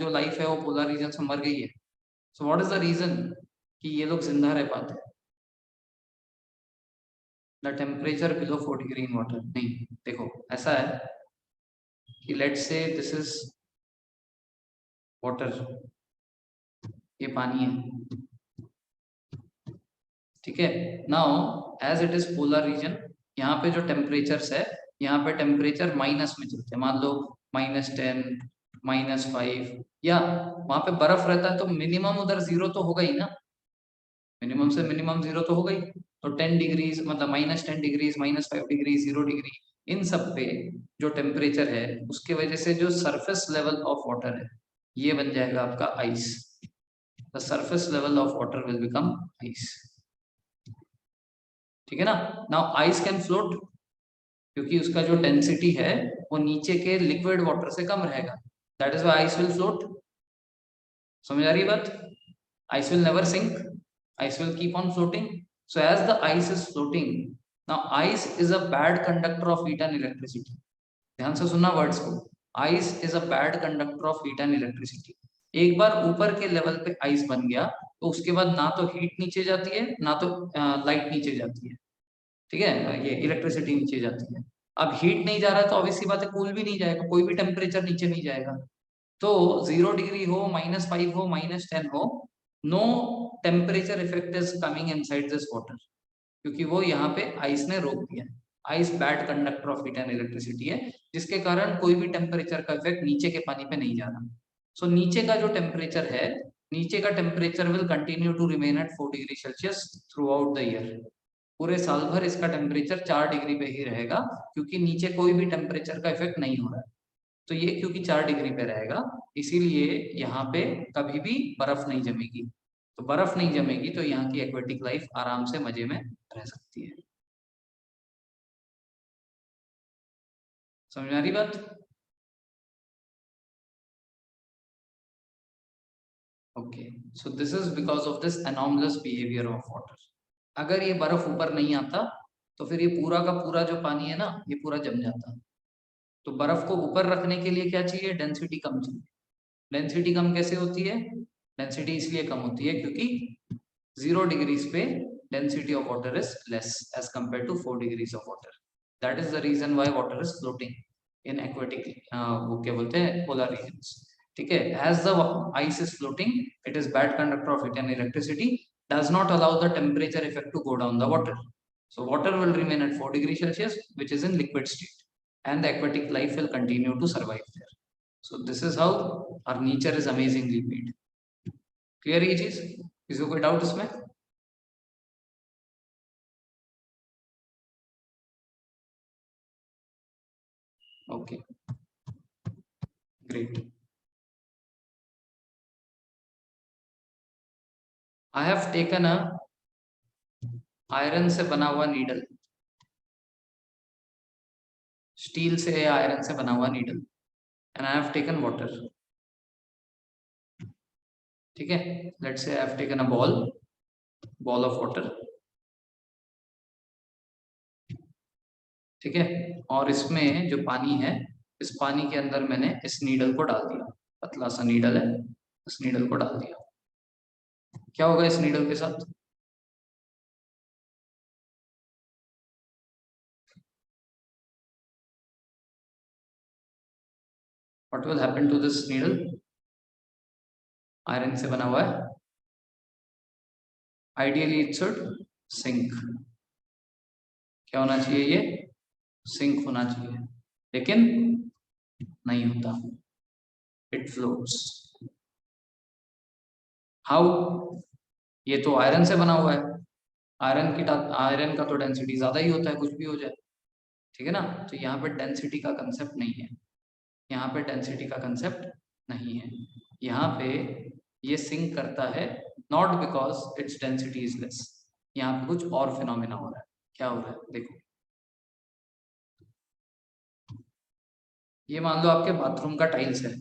जो लाइफ है वो पोलर रीजन से मर गई है। So what is the reason कि ये लोग जिंदा रह पाते हैं? The temperature below 4 degree in water. नहीं, देखो ऐसा है कि let's say this is water, ये पानी है, ठीक है। Now as it is polar region, यहाँ पे जो टेम्परेचर्स है, यहाँ पे टेम्परेचर माइनस में चलते हैं, मान लो -10, -5, या वहां पे बर्फ रहता है तो मिनिमम उधर 0 तो होगा ही ना, मिनिमम से मिनिमम 0 तो होगा ही। तो 10 डिग्रीज मतलब -10 डिग्रीज, -5 डिग्री, 0 डिग्री, इन सब पे जो टेम्परेचर है उसके वजह से जो सरफेस लेवल ऑफ वाटर है ये बन जाएगा आपका ice. The surface level of water will become ice, ठीक है ना। नाउ आइस कैन फ्लोट क्योंकि उसका जो डेंसिटी है वो नीचे के लिक्विड वाटर से कम रहेगा, that is why ice will float. समझ आ रही है बात? Ice will never sink, ice will keep on floating. So as the ice is floating, now ice is a bad conductor of heat and electricity. ध्यान से सुनना words को, ice is a bad conductor of heat and electricity. एक बार ऊपर के level पे ice बन गया तो उसके बाद ना तो हीट नीचे जाती है ना तो लाइट नीचे जाती है, ठीक है, ये इलेक्ट्रिसिटी नीचे जाती है। अब हीट नहीं जा रहा तो ऑब्वियसली बात है कूल भी नहीं जाएगा, कोई भी टेम्परेचर नीचे नहीं जाएगा। तो 0 डिग्री हो, -5 हो, -10 हो, no temperature effect is coming inside this water, क्योंकि वो यहाँ पे आइस ने रोक दिया। Ice bad conductor of heat and electricity है, जिसके कारण कोई भी टेम्परेचर का इफेक्ट नीचे के पानी पे नहीं जा रहा। सो नीचे का जो टेम्परेचर है, नीचे का temperature will continue to remain at 4 degree Celsius throughout the year. पूरे साल भर इसका टेम्परेचर 4 डिग्री पे ही रहेगा, क्योंकि नीचे कोई भी टेम्परेचर का इफेक्ट नहीं हो रहा है। तो ये क्योंकि 4 डिग्री पे रहेगा, इसीलिए यहाँ पे कभी भी बर्फ नहीं जमेगी। तो बर्फ नहीं जमेगी तो यहाँ की एक्वेटिक लाइफ आराम से मजे में रह सकती है। समझ में आ रही बात? Okay, so this is because of this anomalous behaviour of water. अगर ये बर्फ ऊपर नहीं आता तो फिर ये पूरा का पूरा जो पानी है ना ये पूरा जम जाता। तो बर्फ को ऊपर रखने के लिए क्या चाहिए? डेंसिटी कम चाहिए। डेंसिटी कम कैसे होती है? डेंसिटी इसलिए कम होती है क्योंकि 0 डिग्रीज पे density of water is less as compare to 4 degrees of water. That is the reason why water is floating in aquatic, वो क्या बोलते हैं, पोलर रीजन्स, ठीक है। As the ice is floating, it is bad conductor of heat and electricity, does not allow the temperature effect to go down the water. So water will remain at 4 degrees Celsius, which is in liquid state, and the aquatic life will continue to survive there. So this is how our nature is amazingly made. Clear ये चीज? किसी को कोई doubt इसमें? Okay, great. I have taken a iron से बना हुआ needle, steel से या आयरन से बना हुआ needle, and I have taken water, ठीक है। Let's say I have taken a ball of water, ठीक है। और इसमें जो पानी है, इस पानी के अंदर मैंने इस नीडल को डाल दिया, पतला सा नीडल है, इस नीडल को डाल दिया। क्या होगा इस नीडल के साथ? What will happen to this needle? Iron से बना हुआ है, आइडियली इट शुड सिंक। क्या होना चाहिए? ये सिंक होना चाहिए, लेकिन नहीं होता, इट फ्लोट्स। हाउ? ये तो आयरन से बना हुआ है, आयरन का तो डेंसिटी ज्यादा ही होता है, कुछ भी हो जाए, ठीक है ना। तो यहाँ पे डेंसिटी का कंसेप्ट नहीं है, यहाँ पे डेंसिटी का कंसेप्ट नहीं है। यहाँ पे ये सिंक करता है not because its density is less, यहाँ पे कुछ और फिनोमेना हो रहा है। क्या हो रहा है देखो, ये मान लो आपके बाथरूम का टाइल्स है,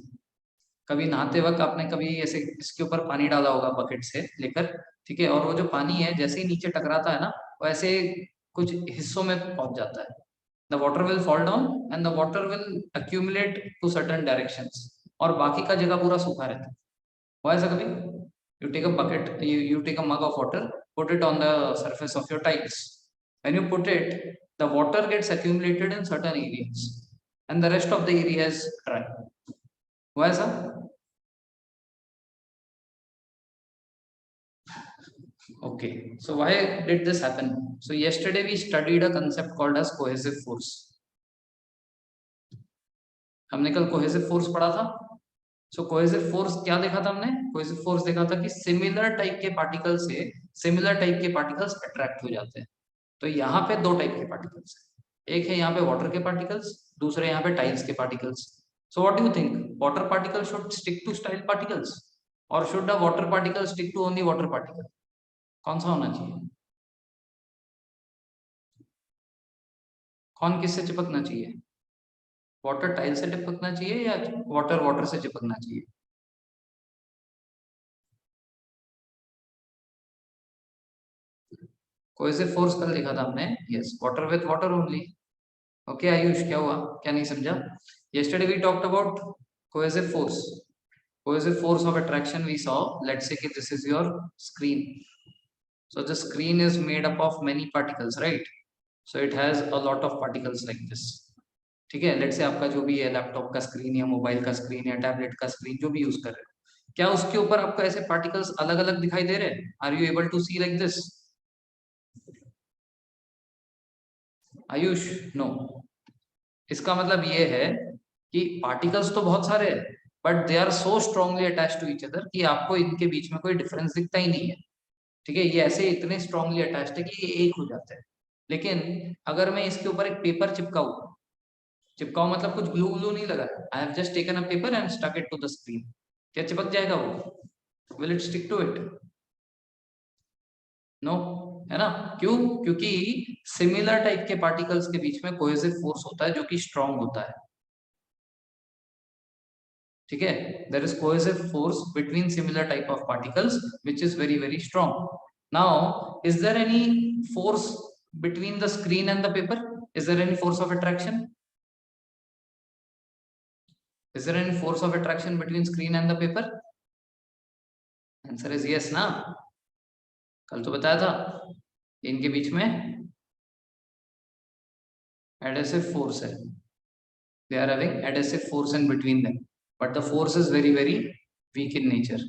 कभी नहाते वक्त आपने कभी ऐसे इसके ऊपर पानी डाला होगा बकेट से लेकर, ठीक है, और वो जो पानी है जैसे ही नीचे टकराता है ना, वो ऐसे कुछ हिस्सों में पहुंच जाता है। The water will fall down and the water will accumulate to certain directions, और बाकी का जगह पूरा सूखा रहता है। हुआ ऐसा कभी? You take a bucket, you take a mug of water, put it on the surface of your tiles. When you put it, the water gets accumulated in certain areas and the rest of the area is dry. हुआ ऐसा? Okay, so why did this happen? So yesterday we studied a concept called as cohesive force. हमने कल cohesive force पढ़ा था। So cohesive force क्या देखा था हमने? cohesive force देखा था कि similar type के पार्टिकल से similar type के पार्टिकल्स अट्रैक्ट हो जाते हैं। तो यहाँ पे दो टाइप के पार्टिकल्स हैं, एक है यहाँ पे वाटर के पार्टिकल्स, दूसरे यहाँ पे टाइल्स के particles. So what do you think, water particle should stick to tile particles or should a water particle stick to only water particle? कौन सा होना चाहिए? कौन किससे चिपकना चाहिए? वाटर टाइल से चिपकना चाहिए या वाटर वाटर से चिपकना चाहिए? कोहेसिव फोर्स कल देखा था हमने, yes, water with water only. Okay Ayush, क्या हुआ, क्या नहीं समझा? yesterday we talked about cohesive force. Cohesive force of attraction we saw. Let's say that this is your screen. So the screen is made up of many particles, right? So it has a lot of particles like this. ठीक है, let's say आपका जो भी है laptop का screen या mobile का screen या टैबलेट का स्क्रीन जो भी यूज कर रहे हो, क्या उसके ऊपर आपको ऐसे पार्टिकल्स अलग अलग दिखाई दे रहे हैं? Are you able to see like this? Ayush, no. इसका मतलब ये है कि पार्टिकल्स तो बहुत सारे हैं, but they are so strongly attached to each other कि आपको इनके बीच में कोई डिफरेंस दिखता ही नहीं है। ठीक है, ये ऐसे इतने स्ट्रांगली अटैच्ड है कि ये एक हो जाते हैं। लेकिन अगर मैं इसके ऊपर एक पेपर चिपकाऊं, चिपकाऊं मतलब कुछ ग्लू व्लू नहीं लगा, I have just taken a paper and stuck it to the screen, क्या चिपक जाएगा वो? Will it stick to it? No, है ना? क्यों? क्योंकि सिमिलर टाइप के पार्टिकल्स के बीच में कोहेसिव फोर्स होता है जो कि स्ट्रांग होता है। ठीक है, there is cohesive force between similar type of particles which is very very strong. Now is there any force between the screen and the paper? Is there any force of attraction? Is there any force of attraction between screen and the paper? Answer is yes ना, कल तो बताया था इनके बीच में adhesive force है, they are having adhesive force in between them, but the force is very very weak in nature.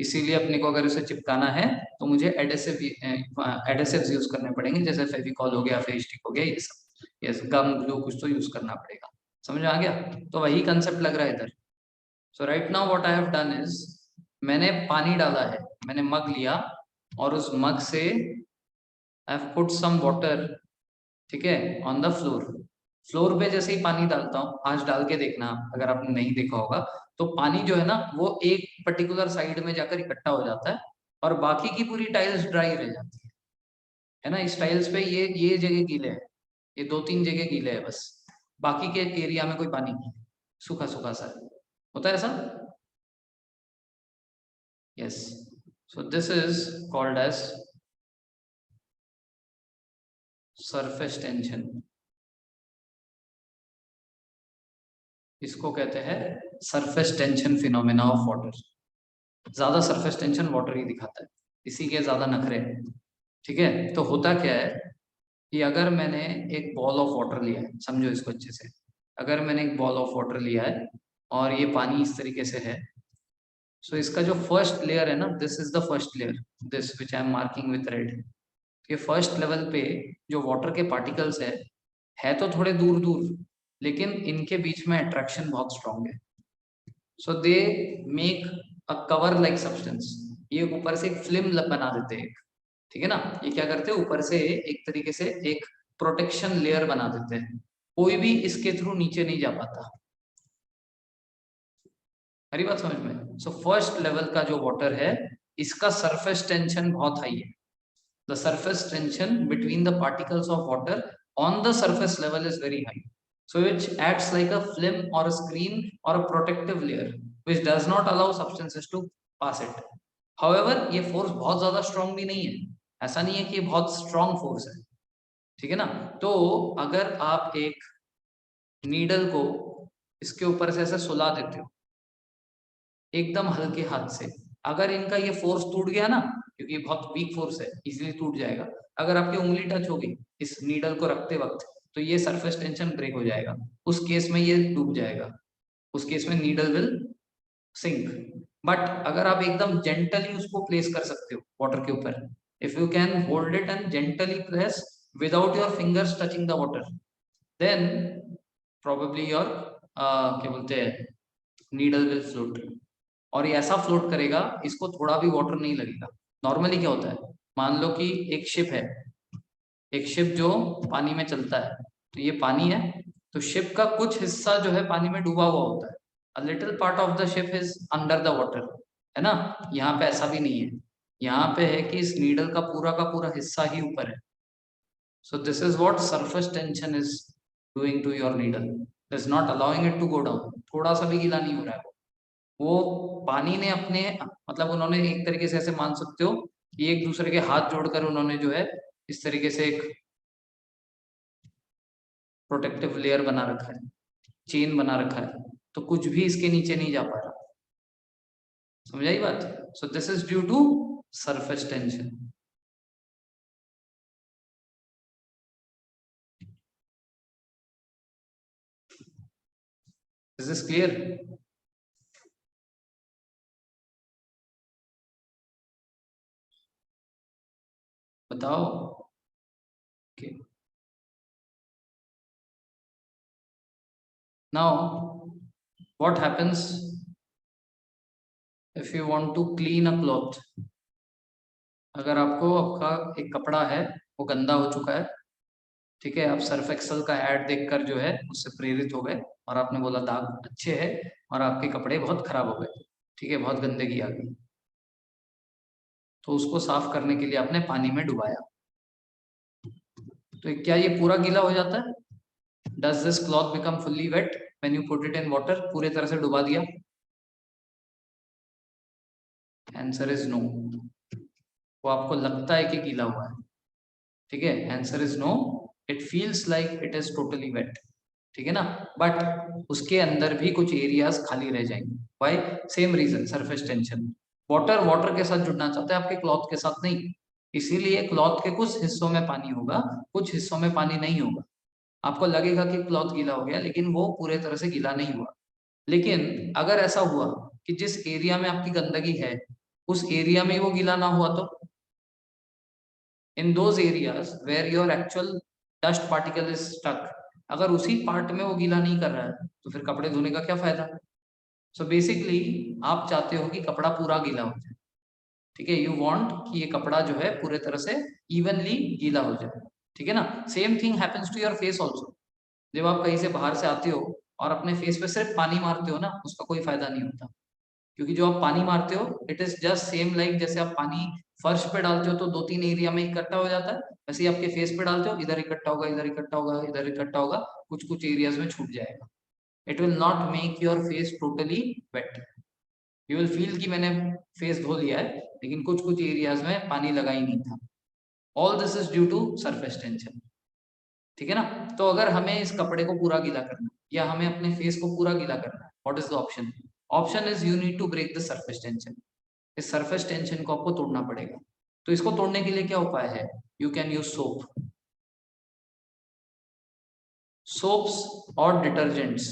इसीलिए अपने को अगर उसे चिपकाना है तो मुझे एडेसिव्स यूज करने पड़ेंगे, जैसे फेविकॉल हो गया, फेविस्टिक हो गया, ये सब, यस, गम ग्लू कुछ तो यूज करना पड़ेगा। समझ आ गया? तो वही कंसेप्ट लग रहा है इधर। So right now what I have done is, मैंने पानी डाला है, मैंने मग लिया और उस मग से I have put some water, ठीक है, ऑन द फ्लोर। फ्लोर पे जैसे ही पानी डालता हूँ, आज डाल के देखना, अगर आपने नहीं देखा होगा, तो पानी जो है ना वो एक पर्टिकुलर साइड में जाकर इकट्ठा हो जाता है और बाकी की पूरी टाइल्स ड्राई रह जाती है ना। इस टाइल्स पे ये जगह गीले है, ये दो तीन जगह गीले है बस, बाकी के एरिया में कोई पानी नहीं है, सूखा सूखा सा है। होता है ऐसा? Yes. So this is called as surface tension. इसको कहते हैं surface tension phenomena of water. ज्यादा सरफेस टेंशन वाटर ही दिखाता है, इसी के ज्यादा नखरे हैं। ठीक है, तो होता क्या है कि अगर मैंने एक बॉल ऑफ वाटर लिया है, समझो इसको अच्छे से, अगर मैंने एक बॉल ऑफ वाटर लिया है और ये पानी इस तरीके से है। सो इसका जो फर्स्ट लेयर है ना, this is the first layer, this which I am marking with red. ये फर्स्ट लेवल पे जो वाटर के पार्टिकल्स है तो थोड़े दूर दूर, लेकिन इनके बीच में अट्रैक्शन बहुत स्ट्रांग है। So they make a cover like substance. ये ऊपर से एक फिल्म बना देते हैं, ठीक है ना। ये क्या करते हैं, ऊपर से एक तरीके से एक प्रोटेक्शन लेयर बना देते हैं, कोई भी इसके थ्रू नीचे नहीं जा पाता। हरी बात समझ में। सो फर्स्ट लेवल का जो वाटर है, इसका सरफेस टेंशन बहुत हाई है। The surface tension between the particles of water on the surface level is very high, so which acts like a film or a screen or a protective layer which does not allow substances to pass it. However, ये force बहुत ज्यादा strong भी नहीं है, ऐसा नहीं है कि ये बहुत स्ट्रांग फोर्स है, ठीक है ना। तो अगर आप एक नीडल को इसके ऊपर से ऐसे सुला देते हो एकदम हल्के हाथ से, अगर इनका ये फोर्स टूट गया ना, क्योंकि ये बहुत वीक फोर्स है, इजीली टूट जाएगा। अगर आपकी उंगली टच होगी इस नीडल को रखते वक्त, तो ये सरफेस टेंशन ब्रेक हो जाएगा, उस केस में ये डूब जाएगा, उस केस में नीडल विल सिंक। बट अगर आप एकदम जेंटली उसको प्लेस कर सकते हो वाटर के ऊपर, if you can hold it and gently press without your fingers touching the water, then probably your क्या बोलते हैं, नीडल विल फ्लोट। और ये ऐसा फ्लोट करेगा, इसको थोड़ा भी वाटर नहीं लगेगा। नॉर्मली क्या होता है, मान लो कि एक शिप है, एक शिप जो पानी में चलता है, तो ये पानी है, तो शिप का कुछ हिस्सा जो है पानी में डूबा हुआ होता है, a little part of the ship is under the water, है ना। यहाँ पे ऐसा भी नहीं है, यहाँ पे है कि इस नीडल का पूरा हिस्सा ही ऊपर है। So this is what surface tension is doing to your needle, is not allowing it to go down. थोड़ा सा भी गीला नहीं हो रहा है वो पानी ने अपने, मतलब उन्होंने एक तरीके से ऐसे मान सकते हो कि एक दूसरे के हाथ जोड़कर उन्होंने जो है इस तरीके से एक प्रोटेक्टिव लेयर बना रखा है, चेन बना रखा है, तो कुछ भी इसके नीचे नहीं जा पा रहा। समझ आई बात। So this is due to surface tension. Is this clear? बताओ। Okay, now what happens if you want to clean a cloth. अगर आपको आपका एक कपड़ा है वो गंदा हो चुका है, ठीक है, आप सर्फ एक्सल का ऐड देखकर जो है उससे प्रेरित हो गए, और आपने बोला दाग अच्छे हैं, और आपके कपड़े बहुत खराब हो गए, ठीक है, बहुत गंदगी आ गई, तो उसको साफ करने के लिए आपने पानी में डुबाया, तो क्या ये पूरा गीला हो जाता है? Does this cloth become fully wet when you put it in water? पूरे तरह से डुबा दिया? Answer is no. वो आपको लगता है कि गीला हुआ है, ठीक है, answer is no. It feels like it is totally wet, ठीक है ना, बट उसके अंदर भी कुछ एरियाज खाली रह जाएंगे। Why? Same reason, surface tension. Water water के साथ जुड़ना चाहता है, आपके क्लॉथ के साथ नहीं, इसीलिए क्लॉथ के कुछ हिस्सों में पानी होगा, कुछ हिस्सों में पानी नहीं होगा। आपको लगेगा कि क्लॉथ गीला हो गया, लेकिन वो पूरे तरह से गीला नहीं हुआ। लेकिन अगर ऐसा हुआ कि जिस एरिया में आपकी गंदगी है उस एरिया में वो गीला ना हुआ, तो in those areas where your actual dust particle is stuck, अगर उसी पार्ट में वो गीला नहीं कर रहा है, तो फिर कपड़े धोने का क्या फायदा? सो बेसिकली आप चाहते हो कि कपड़ा पूरा गीला हो जाए, ठीक है, यू वांट कि ये कपड़ा जो है पूरे तरह से इवनली गीला हो जाए, ठीक है ना। Same thing happens to your face also. जब आप कहीं से बाहर से आते हो और अपने फेस पे सिर्फ पानी मारते हो ना, उसका कोई फायदा नहीं होता, क्योंकि जो आप पानी मारते हो it is just same like जैसे आप पानी फर्श पे डालते हो तो दो तीन एरिया में इकट्ठा हो जाता है, वैसे ही आपके फेस पे डालते हो, इधर इकट्ठा होगा, इधर इकट्ठा होगा, इधर इकट्ठा होगा, कुछ कुछ एरियाज में छूट जाएगा। It will not make your face totally wet. You will feel कि मैंने फेस धो लिया है, लेकिन कुछ कुछ एरियाज में पानी लगा ही नहीं था। All this is due to surface tension, ठीक है ना। तो अगर हमें इस कपड़े को पूरा गीला करना है या हमें अपने फेस को पूरा गीला करना है, what is the option? Option is you need to break the surface tension. इस सरफेस टेंशन को आपको तोड़ना पड़ेगा। तो इसको तोड़ने के लिए क्या उपाय है? You can use soap, soaps और डिटर्जेंट्स।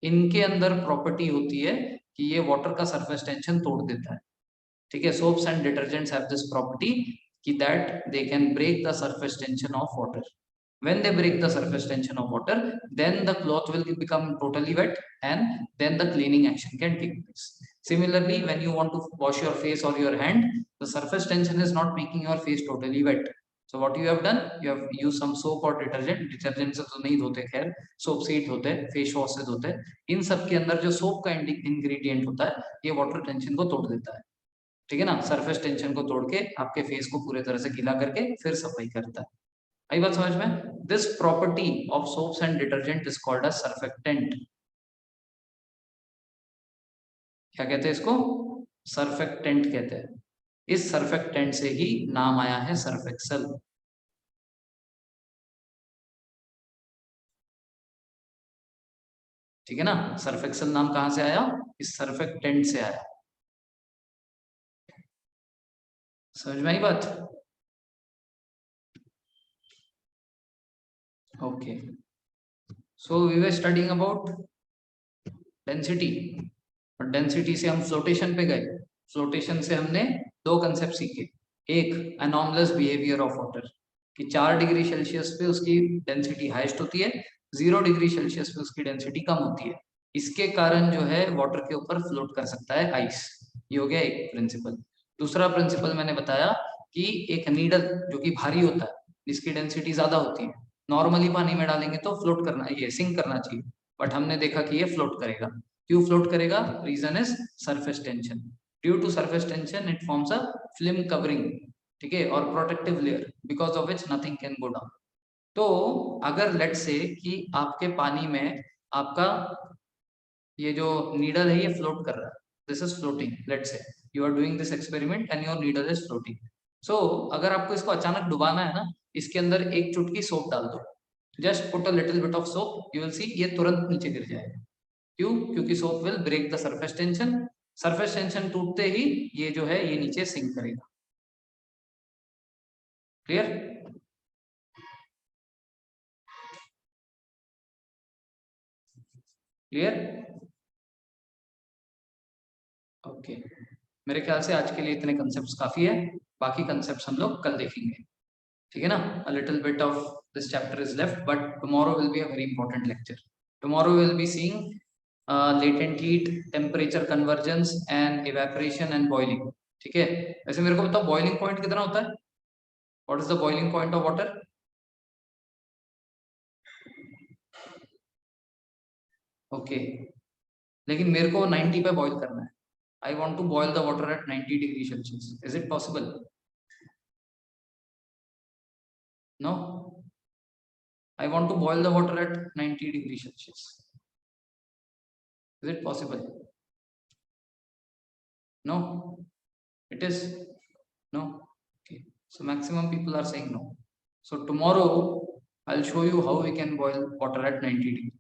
इनके अंदर प्रॉपर्टी होती है कि ये वाटर का सरफेस टेंशन तोड़ देता है, ठीक है। Soaps and detergents have this property कि that they can break the surface tension of water. When they break the surface tension of water, then the cloth will become totally wet and then the cleaning action can take place. Similarly, when you want to wash your face or your hand, the surface tension is not making your face totally wet. So what you have done, you have used some soap or detergent. Detergent से तो नहीं धोते, खैर soap से ही धोते, face wash से धोते. इन सब के अंदर जो सोप का इंग्रेडिएंट होता है, ये वाटर टेंशन को तोड़ देता है, ठीक है ना। सरफेस टेंशन को तोड़ के आपके फेस को पूरे तरह से गीला करके फिर सफाई करता है। आई बात समझ में? This property of soaps and detergent is called as surfactant. क्या कहते हैं इसको? सर्फेक्टेंट कहते हैं. इस सर्फेक्टेंट से ही नाम आया है सर्फ एक्सेल. ठीक है ना। सर्फ एक्सेल नाम कहां से आया? इस सर्फेक्टेंट से आया. समझ में आई बात? Okay, so we were studying about density, और डेंसिटी से हम फ्लोटेशन पे गए. फ्लोटेशन से हमने दो कंसेप्ट सीखे. एक, अनॉमलेस बिहेवियर ऑफ वाटर, कि 4 डिग्री सेल्सियस पे उसकी डेंसिटी हाईएस्ट होती है, 0 डिग्री सेल्सियस पे उसकी डेंसिटी कम होती है. इसके कारण जो है वाटर के ऊपर फ्लोट कर सकता है आइस. ये हो गया एक प्रिंसिपल. दूसरा प्रिंसिपल मैंने बताया कि एक नीडल जो कि भारी होता है, जिसकी डेंसिटी ज्यादा होती है, नॉर्मली पानी में डालेंगे तो फ्लोट करना, ये सिंक करना चाहिए, बट हमने देखा कि ये फ्लोट करेगा. क्यों फ्लोट करेगा? Reason is surface tension. Due to surface tension it forms a film covering, ठीक है, और protective layer, because of which nothing can go down. तो अगर लेट से कि आपके पानी में आपका ये जो नीडल है ये फ्लोट कर रहा है, this is floating, let's say you are doing this experiment and your needle is floating. So अगर आपको इसको अचानक डुबाना है ना, इसके अंदर एक चुटकी सोप डाल दो, just put a little bit of soap, you will see ये तुरंत नीचे गिर जाएगा. क्यों? क्योंकि soap will break the surface tension. Surface tension टूटते ही ये जो है ये नीचे सिंक करेगा. क्लियर? क्लियर? ओके, मेरे ख्याल से आज के लिए इतने कंसेप्ट्स काफी है. बाकी कंसेप्ट्स हम लोग कल देखेंगे, ठीक है ना. अ little bit of this chapter is left, but tomorrow will be a very important lecture. Tomorrow will be seeing latent heat, temperature convergence and evaporation and boiling. ठीक है. वैसे मेरे को बताओ बॉइलिंग पॉइंट कितना होता है? What is the boiling point of water? Okay, लेकिन मेरे को 90 पे बॉईल करना है. I want to boil the water at 90 degree Celsius. Is it possible? No, I want to boil the water at 90 degree Celsius. Is it possible? No, it is no. Okay, so maximum people are saying no. So tomorrow I'll show you how we can boil water at 90 degree.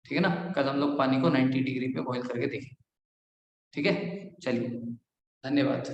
ठीक है ना. कल हम लोग पानी को 90 degree पे boil करके देखेंगे. ठीक है, चलिए, धन्यवाद.